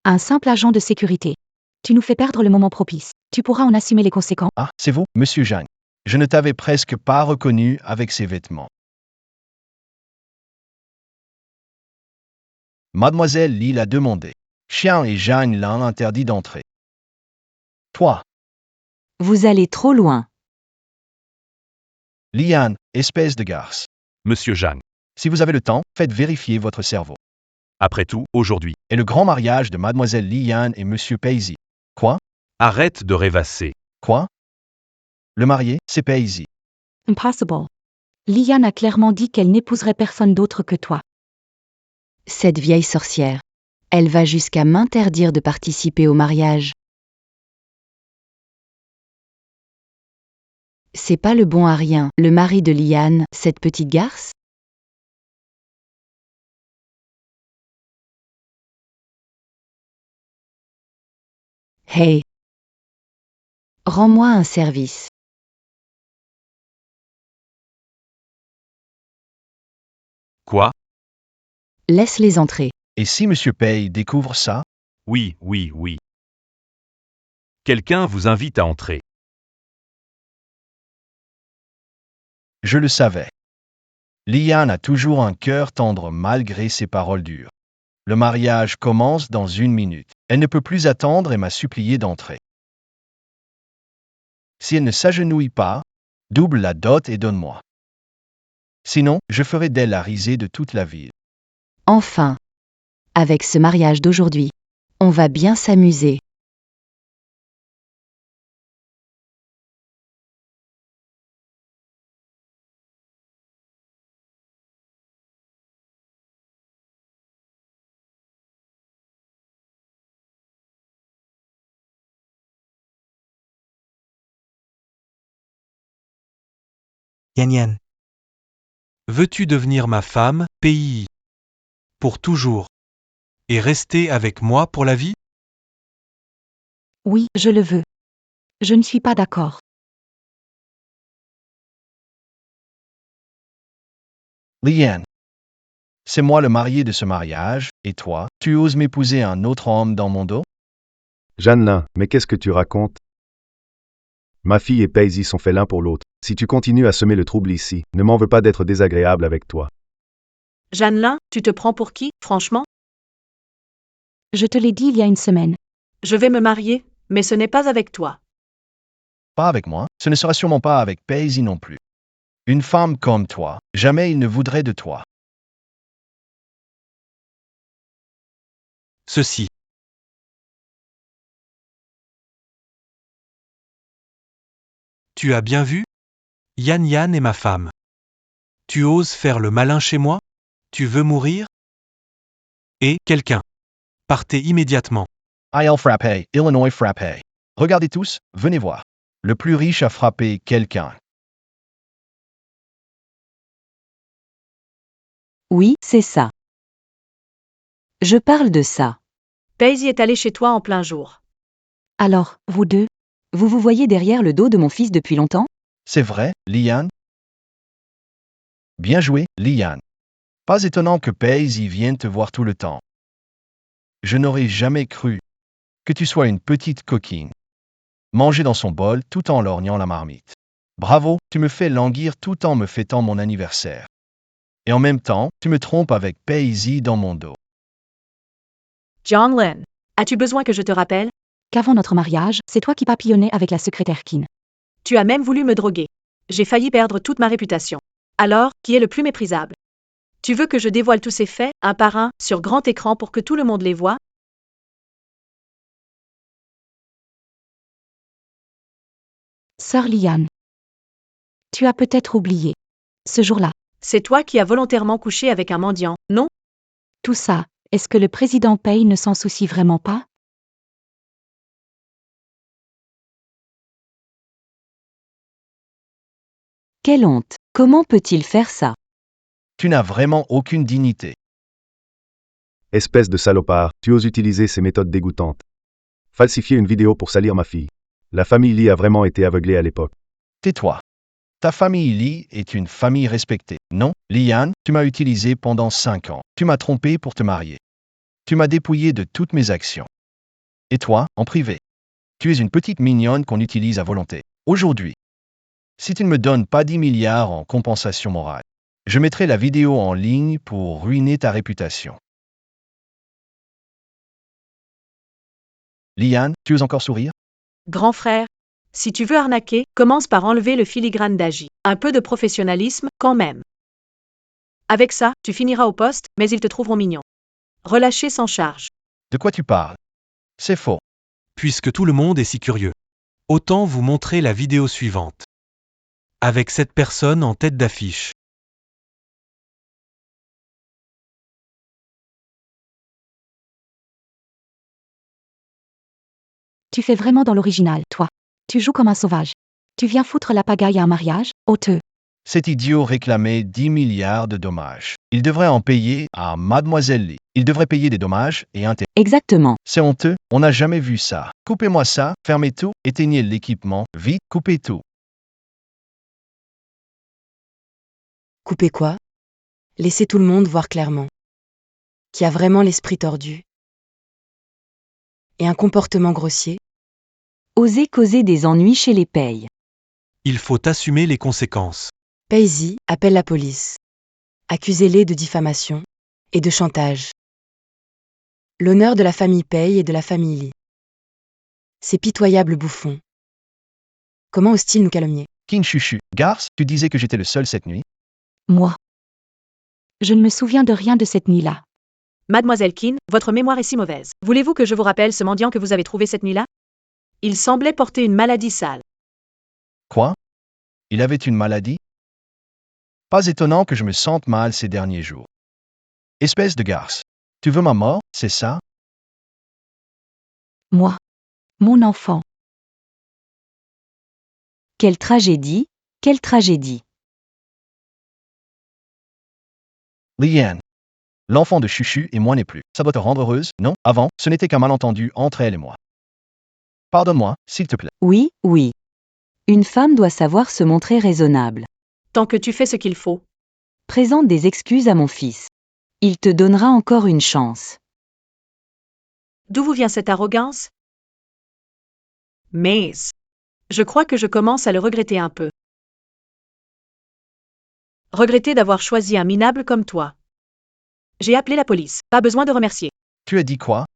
Un simple agent de sécurité. Tu nous fais perdre le moment propice. Tu pourras en assumer les conséquences. Ah, c'est vous, monsieur Jeanne. Je ne t'avais presque pas reconnu avec ces vêtements. Mademoiselle Lee l'a demandé. Chien et Jeanne l'ont interdit d'entrer. Toi, Vous allez trop loin. Liane, espèce de garce. Monsieur Jeanne. Si vous avez le temps, faites vérifier votre cerveau. Après tout, aujourd'hui. Et le grand mariage de Mademoiselle Liane et Monsieur Paisy. Quoi? Arrête de rêvasser. Quoi? Le marié, c'est Paisy. Impossible. Liane a clairement dit qu'elle n'épouserait personne d'autre que toi. Cette vieille sorcière. Elle va jusqu'à m'interdire de participer au mariage. C'est pas le bon à rien, le mari de Liane, cette petite garce? Hey! Rends-moi un service. Quoi? Laisse-les entrer. Et si Monsieur Pay découvre ça? Oui, oui, oui. Quelqu'un vous invite à entrer. Je le savais. Liane a toujours un cœur tendre malgré ses paroles dures. Le mariage commence dans 1 minute. Elle ne peut plus attendre et m'a supplié d'entrer. Si elle ne s'agenouille pas, double la dot et donne-moi. Sinon, je ferai d'elle la risée de toute la ville. Enfin! Avec ce mariage d'aujourd'hui, on va bien s'amuser. Yan Yan. Veux-tu devenir ma femme, PI? Pour toujours. Et rester avec moi pour la vie? Oui, je le veux. Je ne suis pas d'accord. Liane. C'est moi le marié de ce mariage, et toi, tu oses m'épouser un autre homme dans mon dos? Jeanlin, mais qu'est-ce que tu racontes? Ma fille et Paisy sont faits l'un pour l'autre. Si tu continues à semer le trouble ici, ne m'en veux pas d'être désagréable avec toi. Jeanlin, tu te prends pour qui, franchement? Je te l'ai dit il y a une semaine. Je vais me marier, mais ce n'est pas avec toi. Pas avec moi, ce ne sera sûrement pas avec Paisy non plus. Une femme comme toi, jamais il ne voudrait de toi. Ceci. Tu as bien vu? Yan Yan est ma femme. Tu oses faire le malin chez moi? Tu veux mourir? Et, quelqu'un. Partez immédiatement. IL frappé, Illinois frappé. Regardez tous, venez voir. Le plus riche a frappé quelqu'un. Oui, c'est ça. Je parle de ça. Paisy est allé chez toi en plein jour. Alors, vous deux, Vous vous voyez derrière le dos de mon fils depuis longtemps? C'est vrai, Liane? Bien joué, Liane. Pas étonnant que Paisy vienne te voir tout le temps. Je n'aurais jamais cru que tu sois une petite coquine. Manger dans son bol tout en lorgnant la marmite. Bravo, tu me fais languir tout en me fêtant mon anniversaire. Et en même temps, tu me trompes avec Paisy dans mon dos. Jeanlin, as-tu besoin que je te rappelle? qu'avant notre mariage, c'est toi qui papillonnais avec la secrétaire Kin. Tu as même voulu me droguer. J'ai failli perdre toute ma réputation. Alors, qui est le plus méprisable? Tu veux que je dévoile tous ces faits, un par un, sur grand écran pour que tout le monde les voie? Sœur Liane. Tu as peut-être oublié. Ce jour-là, C'est toi qui as volontairement couché avec un mendiant, non? tout ça, est-ce que le président Pei ne s'en soucie vraiment pas? Quelle honte! Comment peut-il faire ça? Tu n'as vraiment aucune dignité. Espèce de salopard, tu oses utiliser ces méthodes dégoûtantes. Falsifier une vidéo pour salir ma fille. La famille Lee a vraiment été aveuglée à l'époque. Tais-toi. Ta famille Lee est une famille respectée. Non, Liane, tu m'as utilisé pendant 5 ans. Tu m'as trompé pour te marier. Tu m'as dépouillé de toutes mes actions. Et toi, en privé. Tu es une petite mignonne qu'on utilise à volonté. Aujourd'hui, si tu ne me donnes pas 10 milliards en compensation morale, je mettrai la vidéo en ligne pour ruiner ta réputation. Liane, tu oses encore sourire? Grand frère, si tu veux arnaquer, commence par enlever le filigrane d'Agi. Un peu de professionnalisme, quand même. Avec ça, tu finiras au poste, mais ils te trouveront mignon. Relâché sans charge. De quoi tu parles? C'est faux. Puisque tout le monde est si curieux. Autant vous montrer la vidéo suivante. Avec cette personne en tête d'affiche. Tu fais vraiment dans l'original, toi. Tu joues comme un sauvage. Tu viens foutre la pagaille à un mariage, honteux. Cet idiot réclamait 10 milliards de dommages. Il devrait en payer à Mademoiselle Lee. Il devrait payer des dommages et intérêts. Exactement. C'est honteux, on n'a jamais vu ça. Coupez-moi ça, fermez tout, éteignez l'équipement, vite, coupez tout. Coupez quoi? Laissez tout le monde voir clairement. Qui a vraiment l'esprit tordu. Et un comportement grossier. Oser causer des ennuis chez les Pei. Il faut assumer les conséquences. Paisy appelle la police. Accusez-les de diffamation et de chantage. L'honneur de la famille Pei et de la famille Lee. Ces pitoyables bouffons. Comment osent-ils nous calomnier? King Chuchu, Garce, tu disais que j'étais le seul cette nuit? Moi. Je ne me souviens de rien de cette nuit-là. Mademoiselle Keane, votre mémoire est si mauvaise. Voulez-vous que je vous rappelle ce mendiant que vous avez trouvé cette nuit-là? Il semblait porter une maladie sale. Quoi? Il avait une maladie? Pas étonnant que je me sente mal ces derniers jours. Espèce de garce. Tu veux ma mort, c'est ça? Moi. Mon enfant. Quelle tragédie, quelle tragédie. Liane. L'enfant de Chuchu et moi n'est plus. Ça doit te rendre heureuse, non? Avant, ce n'était qu'un malentendu entre elle et moi. Pardonne-moi, s'il te plaît. Oui, oui. Une femme doit savoir se montrer raisonnable. Tant que tu fais ce qu'il faut. Présente des excuses à mon fils. Il te donnera encore une chance. D'où vous vient cette arrogance? Mais je crois que je commence à le regretter un peu. Regretter d'avoir choisi un minable comme toi. J'ai appelé la police. Pas besoin de remercier. Tu as dit quoi?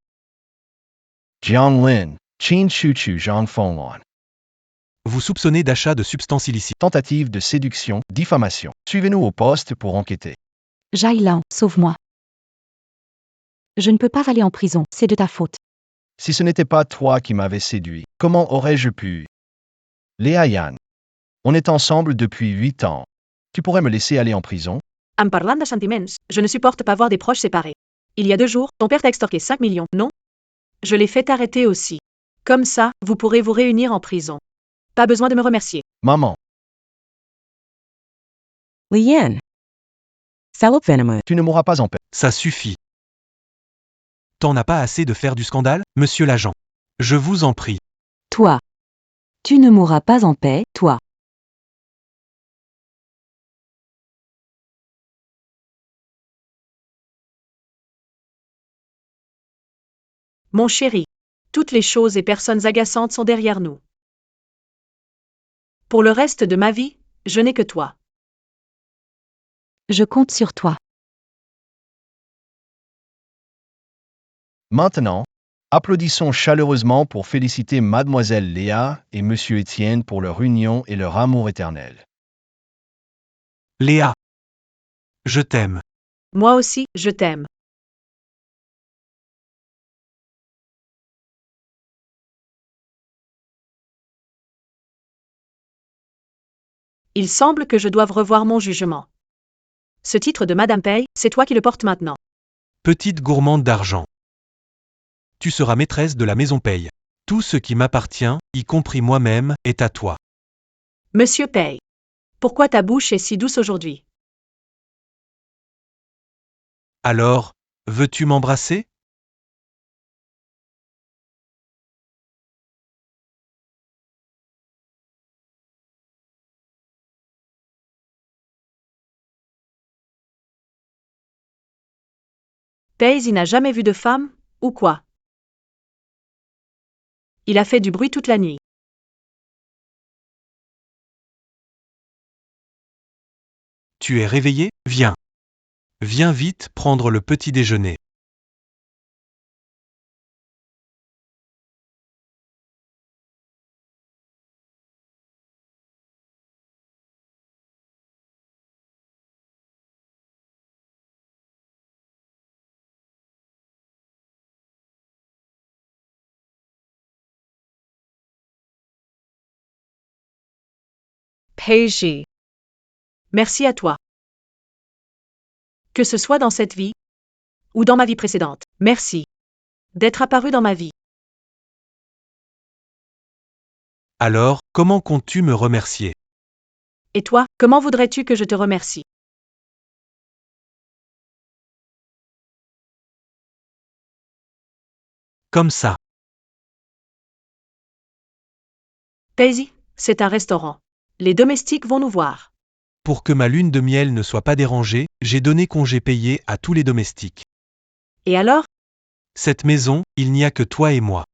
Jiang Lin, Chin Chuchu Zhang Fenglong. Vous soupçonnez d'achat de substances illicites. Tentative de séduction, diffamation. Suivez-nous au poste pour enquêter. Jailan, sauve-moi. Je ne peux pas aller en prison, c'est de ta faute. Si ce n'était pas toi qui m'avais séduit, comment aurais-je pu? Léa Yan. On est ensemble depuis 8 ans. Tu pourrais me laisser aller en prison? En parlant de sentiments, je ne supporte pas voir des proches séparés. Il y a 2 jours, ton père t'a extorqué 5 millions, non? Je l'ai fait arrêter aussi. Comme ça, vous pourrez vous réunir en prison. Pas besoin de me remercier. Maman, Liane. Salophénomène. tu ne mourras pas en paix. Ça suffit. T'en as pas assez de faire du scandale, monsieur l'agent? Je vous en prie. Toi. Tu ne mourras pas en paix, toi. Mon chéri. Toutes les choses et personnes agaçantes sont derrière nous. Pour le reste de ma vie, je n'ai que toi. Je compte sur toi. Maintenant, applaudissons chaleureusement pour féliciter Mademoiselle Léa et Monsieur Étienne pour leur union et leur amour éternel. Léa. Je t'aime. Moi aussi, je t'aime. Il semble que je doive revoir mon jugement. Ce titre de Madame Pei, c'est toi qui le portes maintenant. Petite gourmande d'argent. Tu seras maîtresse de la maison Pei. Tout ce qui m'appartient, y compris moi-même, est à toi. Monsieur Pei. Pourquoi ta bouche est si douce aujourd'hui? Alors, veux-tu m'embrasser? Pei, il n'a jamais vu de femme, ou quoi? Il a fait du bruit toute la nuit. Tu es réveillé? Viens. Viens vite prendre le petit déjeuner. Pei. Merci à toi. Que ce soit dans cette vie, ou dans ma vie précédente. Merci. D'être apparu dans ma vie. Alors, comment comptes-tu me remercier? Et toi, comment voudrais-tu que je te remercie? Comme ça. Pei, c'est un restaurant. Les domestiques vont nous voir. Pour que ma lune de miel ne soit pas dérangée, j'ai donné congé payé à tous les domestiques. Et alors? Cette maison, il n'y a que toi et moi.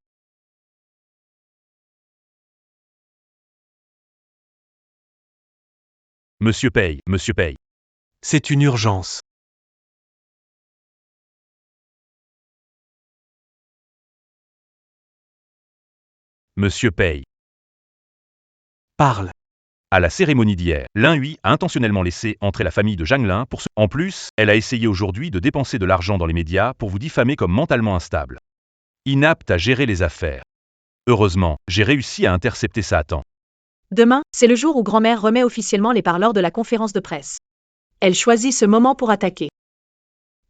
Monsieur Pei, Monsieur Pei. C'est une urgence. Monsieur Pei. Parle. À la cérémonie d'hier, Lin Hui a intentionnellement laissé entrer la famille de Zhang Lin pour ce. En plus, elle a essayé aujourd'hui de dépenser de l'argent dans les médias pour vous diffamer comme mentalement instable. Inapte à gérer les affaires. Heureusement, j'ai réussi à intercepter ça à temps. Demain, c'est le jour où grand-mère remet officiellement les parleurs de la conférence de presse. Elle choisit ce moment pour attaquer.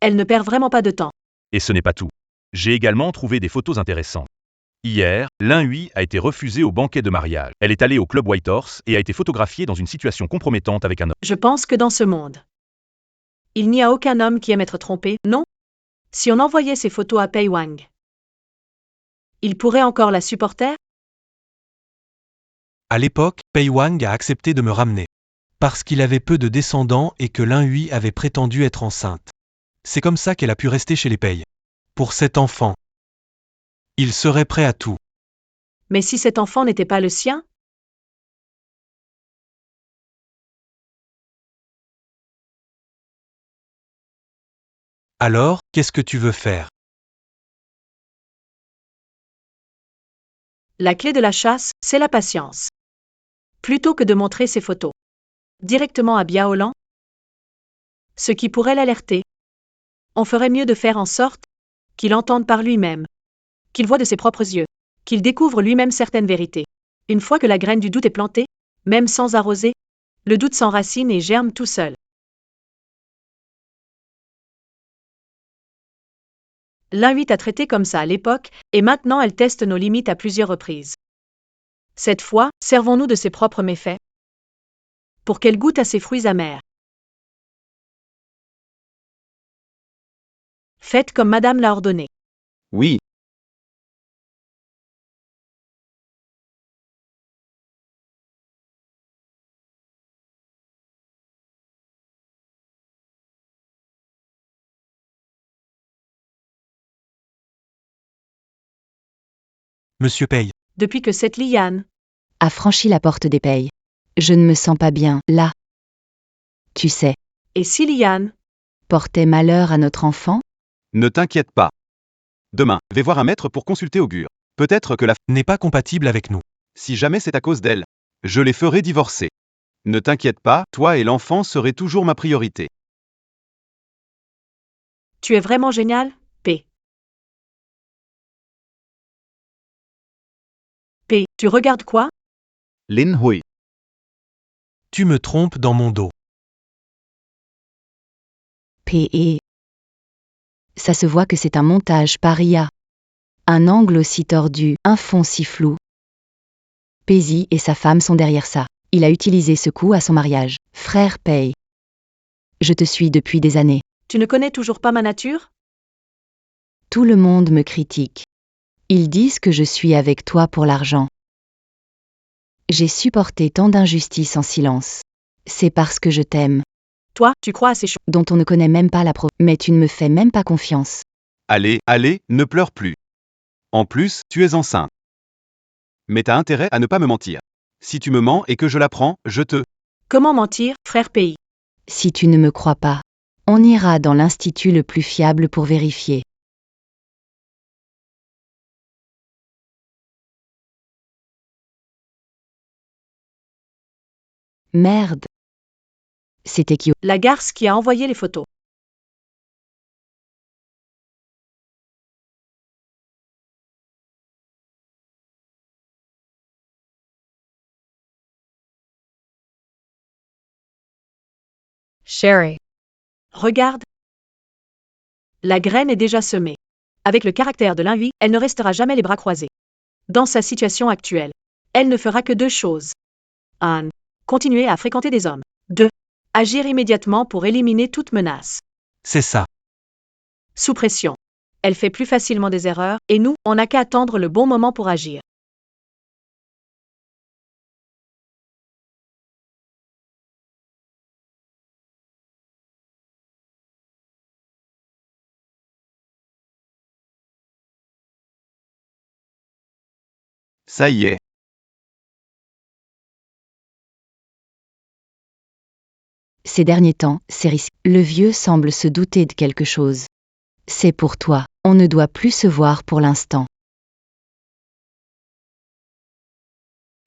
Elle ne perd vraiment pas de temps. Et ce n'est pas tout. J'ai également trouvé des photos intéressantes. Hier, Lin Hui a été refusée au banquet de mariage. Elle est allée au club Whitehorse et a été photographiée dans une situation compromettante avec un homme. Je pense que dans ce monde, il n'y a aucun homme qui aime être trompé, non? Si on envoyait ces photos à Pei Wang, il pourrait encore la supporter? À l'époque, Pei Wang a accepté de me ramener. Parce qu'il avait peu de descendants et que Lin Hui avait prétendu être enceinte. C'est comme ça qu'elle a pu rester chez les Pei. Pour cet enfant. Il serait prêt à tout. Mais si cet enfant n'était pas le sien? Alors, qu'est-ce que tu veux faire? La clé de la chasse, c'est la patience. Plutôt que de montrer ces photos directement à Biaolan, ce qui pourrait l'alerter, on ferait mieux de faire en sorte qu'il entende par lui-même, qu'il voit de ses propres yeux, qu'il découvre lui-même certaines vérités. Une fois que la graine du doute est plantée, même sans arroser, le doute s'enracine et germe tout seul. Lin Hui t'a traité comme ça à l'époque, et maintenant elle teste nos limites à plusieurs reprises. Cette fois, servons-nous de ses propres méfaits pour qu'elle goûte à ses fruits amers. « Faites comme Madame l'a ordonné. » Oui. Monsieur Pei. Depuis que cette liane A franchi la porte des Pei. Je ne me sens pas bien, là. Tu sais, et si liane portait malheur à notre enfant? Ne t'inquiète pas. Demain, vais voir un maître pour consulter augure. Peut-être que N'est pas compatible avec nous. si jamais c'est à cause d'elle, je les ferai divorcer. Ne t'inquiète pas, toi et l'enfant serez toujours ma priorité. Tu es vraiment génial, P. P. Tu regardes quoi? Lin Hui. Tu me trompes dans mon dos. P.E. Ça se voit que c'est un montage paria. Un angle aussi tordu, un fond si flou. Paisy et sa femme sont derrière ça. Il a utilisé ce coup à son mariage. Frère Pei. Je te suis depuis des années. Tu ne connais toujours pas ma nature? Tout le monde me critique. Ils disent que je suis avec toi pour l'argent. J'ai supporté tant d'injustices en silence. C'est parce que je t'aime, Toi, tu crois à ces choses. dont on ne connaît même pas la mais tu ne me fais même pas confiance. Allez, allez, ne pleure plus. En plus, tu es enceinte. Mais t'as intérêt à ne pas me mentir. Si tu me mens et que je l'apprends, je te... Comment mentir, frère Pays? Si tu ne me crois pas, on ira dans l'institut le plus fiable pour vérifier. Merde. C'était qui? La garce qui a envoyé les photos. Sherry. Regarde. La graine est déjà semée. Avec le caractère de l'un, elle ne restera jamais les bras croisés. Dans sa situation actuelle, elle ne fera que deux choses. 1. Continuer à fréquenter des hommes. 2. Agir immédiatement pour éliminer toute menace. C'est ça. Sous pression. Elle fait plus facilement des erreurs, et nous, on n'a qu'à attendre le bon moment pour agir. Ça y est. Ces derniers temps, c'est risqué. Le vieux semble se douter de quelque chose. C'est pour toi. On ne doit plus se voir pour l'instant.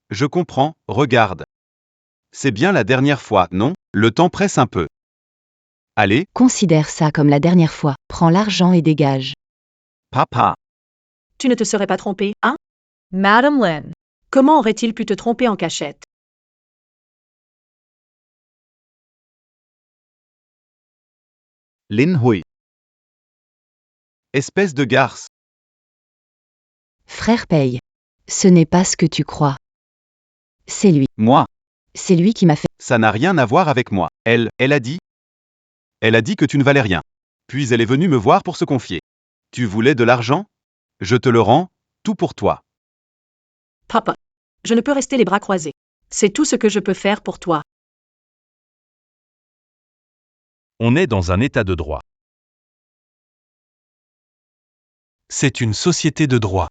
Je comprends, regarde. C'est bien la dernière fois, non? Le temps presse un peu. Allez, Considère ça comme la dernière fois. Prends l'argent et dégage. papa. Tu ne te serais pas trompé, hein? Madame Lin. Comment aurait-il pu te tromper en cachette? Lin Hui. Espèce de garce. Frère Pei. Ce n'est pas ce que tu crois. C'est lui. Moi, C'est lui qui m'a fait. ça n'a rien à voir avec moi. Elle a dit. Elle a dit que tu ne valais rien. Puis elle est venue me voir pour se confier. Tu voulais de l'argent? Je te le rends, tout pour toi. Papa. Je ne peux rester les bras croisés. C'est tout ce que je peux faire pour toi. On est dans un état de droit. C'est une société de droit.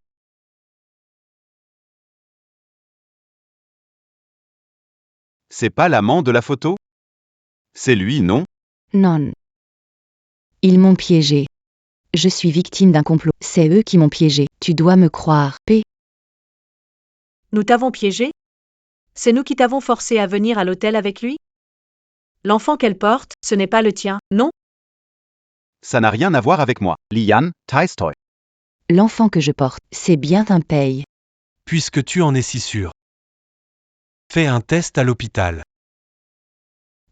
C'est pas l'amant de la photo? C'est lui, non? Non. Ils m'ont piégé. Je suis victime d'un complot. C'est eux qui m'ont piégé. Tu dois me croire. P. Nous t'avons piégé? C'est nous qui t'avons forcé à venir à l'hôtel avec lui? L'enfant qu'elle porte, ce n'est pas le tien, non? Ça n'a rien à voir avec moi. Lian, Taistoy. L'enfant que je porte, c'est bien un Pei. Puisque tu en es si sûr. Fais un test à l'hôpital.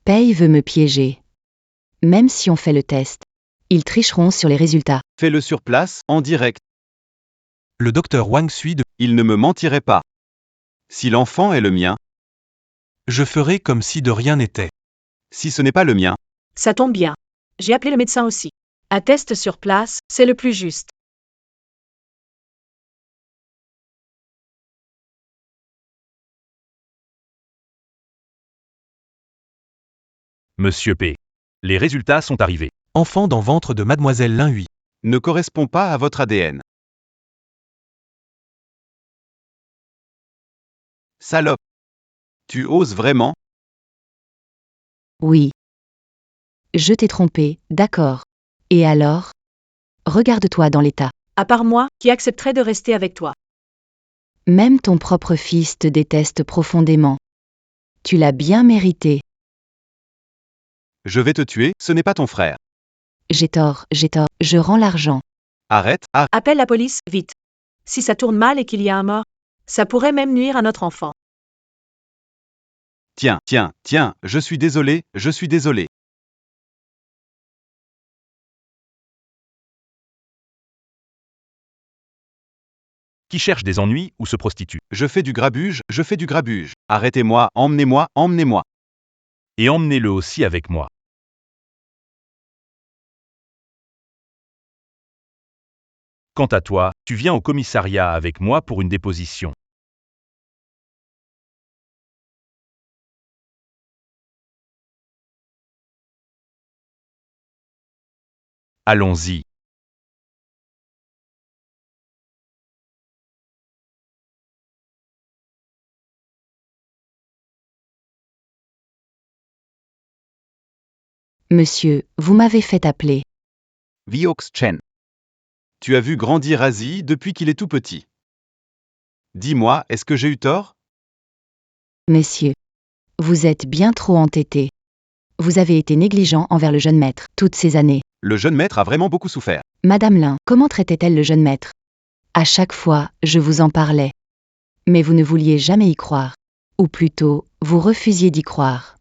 Pei veut me piéger. Même si on fait le test, ils tricheront sur les résultats. Fais-le sur place, en direct. Le docteur Wang Sui de... Il ne me mentirait pas. Si l'enfant est le mien, Je ferai comme si de rien n'était. si ce n'est pas le mien, Ça tombe bien. J'ai appelé le médecin aussi. Un test sur place, c'est le plus juste. Monsieur P. Les résultats sont arrivés. Enfant dans ventre de mademoiselle Lin Hui. ne correspond pas à votre ADN. Salope. Tu oses vraiment? Oui. Je t'ai trompé, d'accord. Et alors? Regarde-toi dans l'état. À part moi, qui accepterait de rester avec toi. Même ton propre fils te déteste profondément. Tu l'as bien mérité. Je vais te tuer, ce n'est pas ton frère. J'ai tort, je rends l'argent. Arrête, Appelle la police, vite. Si ça tourne mal et qu'il y a un mort, ça pourrait même nuire à notre enfant. Tiens, tiens, tiens, je suis désolé, je suis désolé. Qui cherche des ennuis ou se prostitue. Je fais du grabuge, je fais du grabuge. Arrêtez-moi, emmenez-moi, emmenez-moi. Et emmenez-le aussi avec moi. Quant à toi, tu viens au commissariat avec moi pour une déposition. Allons-y. Monsieur, vous m'avez fait appeler. Viox Chen. Tu as vu grandir Asie depuis qu'il est tout petit. Dis-moi, est-ce que j'ai eu tort? Messieurs, vous êtes bien trop entêté. Vous avez été négligent envers le jeune maître toutes ces années. Le jeune maître a vraiment beaucoup souffert. Madame Lin, comment traitait-elle le jeune maître? À chaque fois, je vous en parlais. Mais vous ne vouliez jamais y croire. Ou plutôt, vous refusiez d'y croire.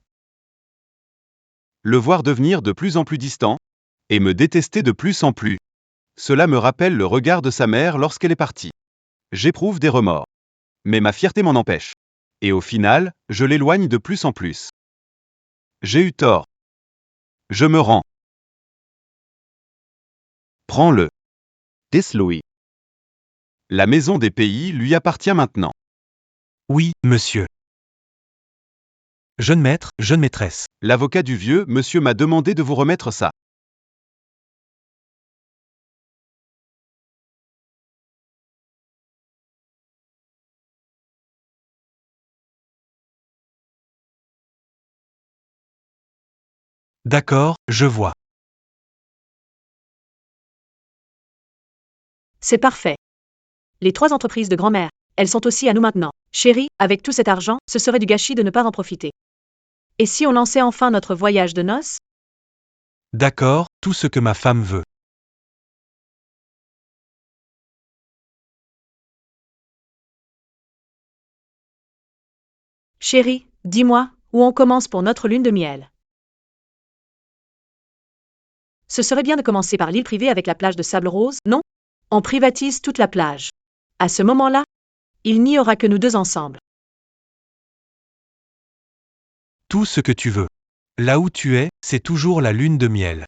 Le voir devenir de plus en plus distant, et me détester de plus en plus. Cela me rappelle le regard de sa mère lorsqu'elle est partie. J'éprouve des remords. Mais ma fierté m'en empêche. Et au final, je l'éloigne de plus en plus. J'ai eu tort. Je me rends. Prends-le. Louis. La maison des pays lui appartient maintenant. Oui, monsieur. Jeune maître, jeune maîtresse. L'avocat du vieux monsieur m'a demandé de vous remettre ça. D'accord, je vois. C'est parfait. Les 3 entreprises de grand-mère, elles sont aussi à nous maintenant. Chérie, avec tout cet argent, ce serait du gâchis de ne pas en profiter. Et si on lançait enfin notre voyage de noces? D'accord, tout ce que ma femme veut. Chérie, dis-moi, où on commence pour notre lune de miel? Ce serait bien de commencer par l'île privée avec la plage de sable rose, non? On privatise toute la plage. À ce moment-là, il n'y aura que nous 2 ensemble. Tout ce que tu veux. Là où tu es, c'est toujours la lune de miel.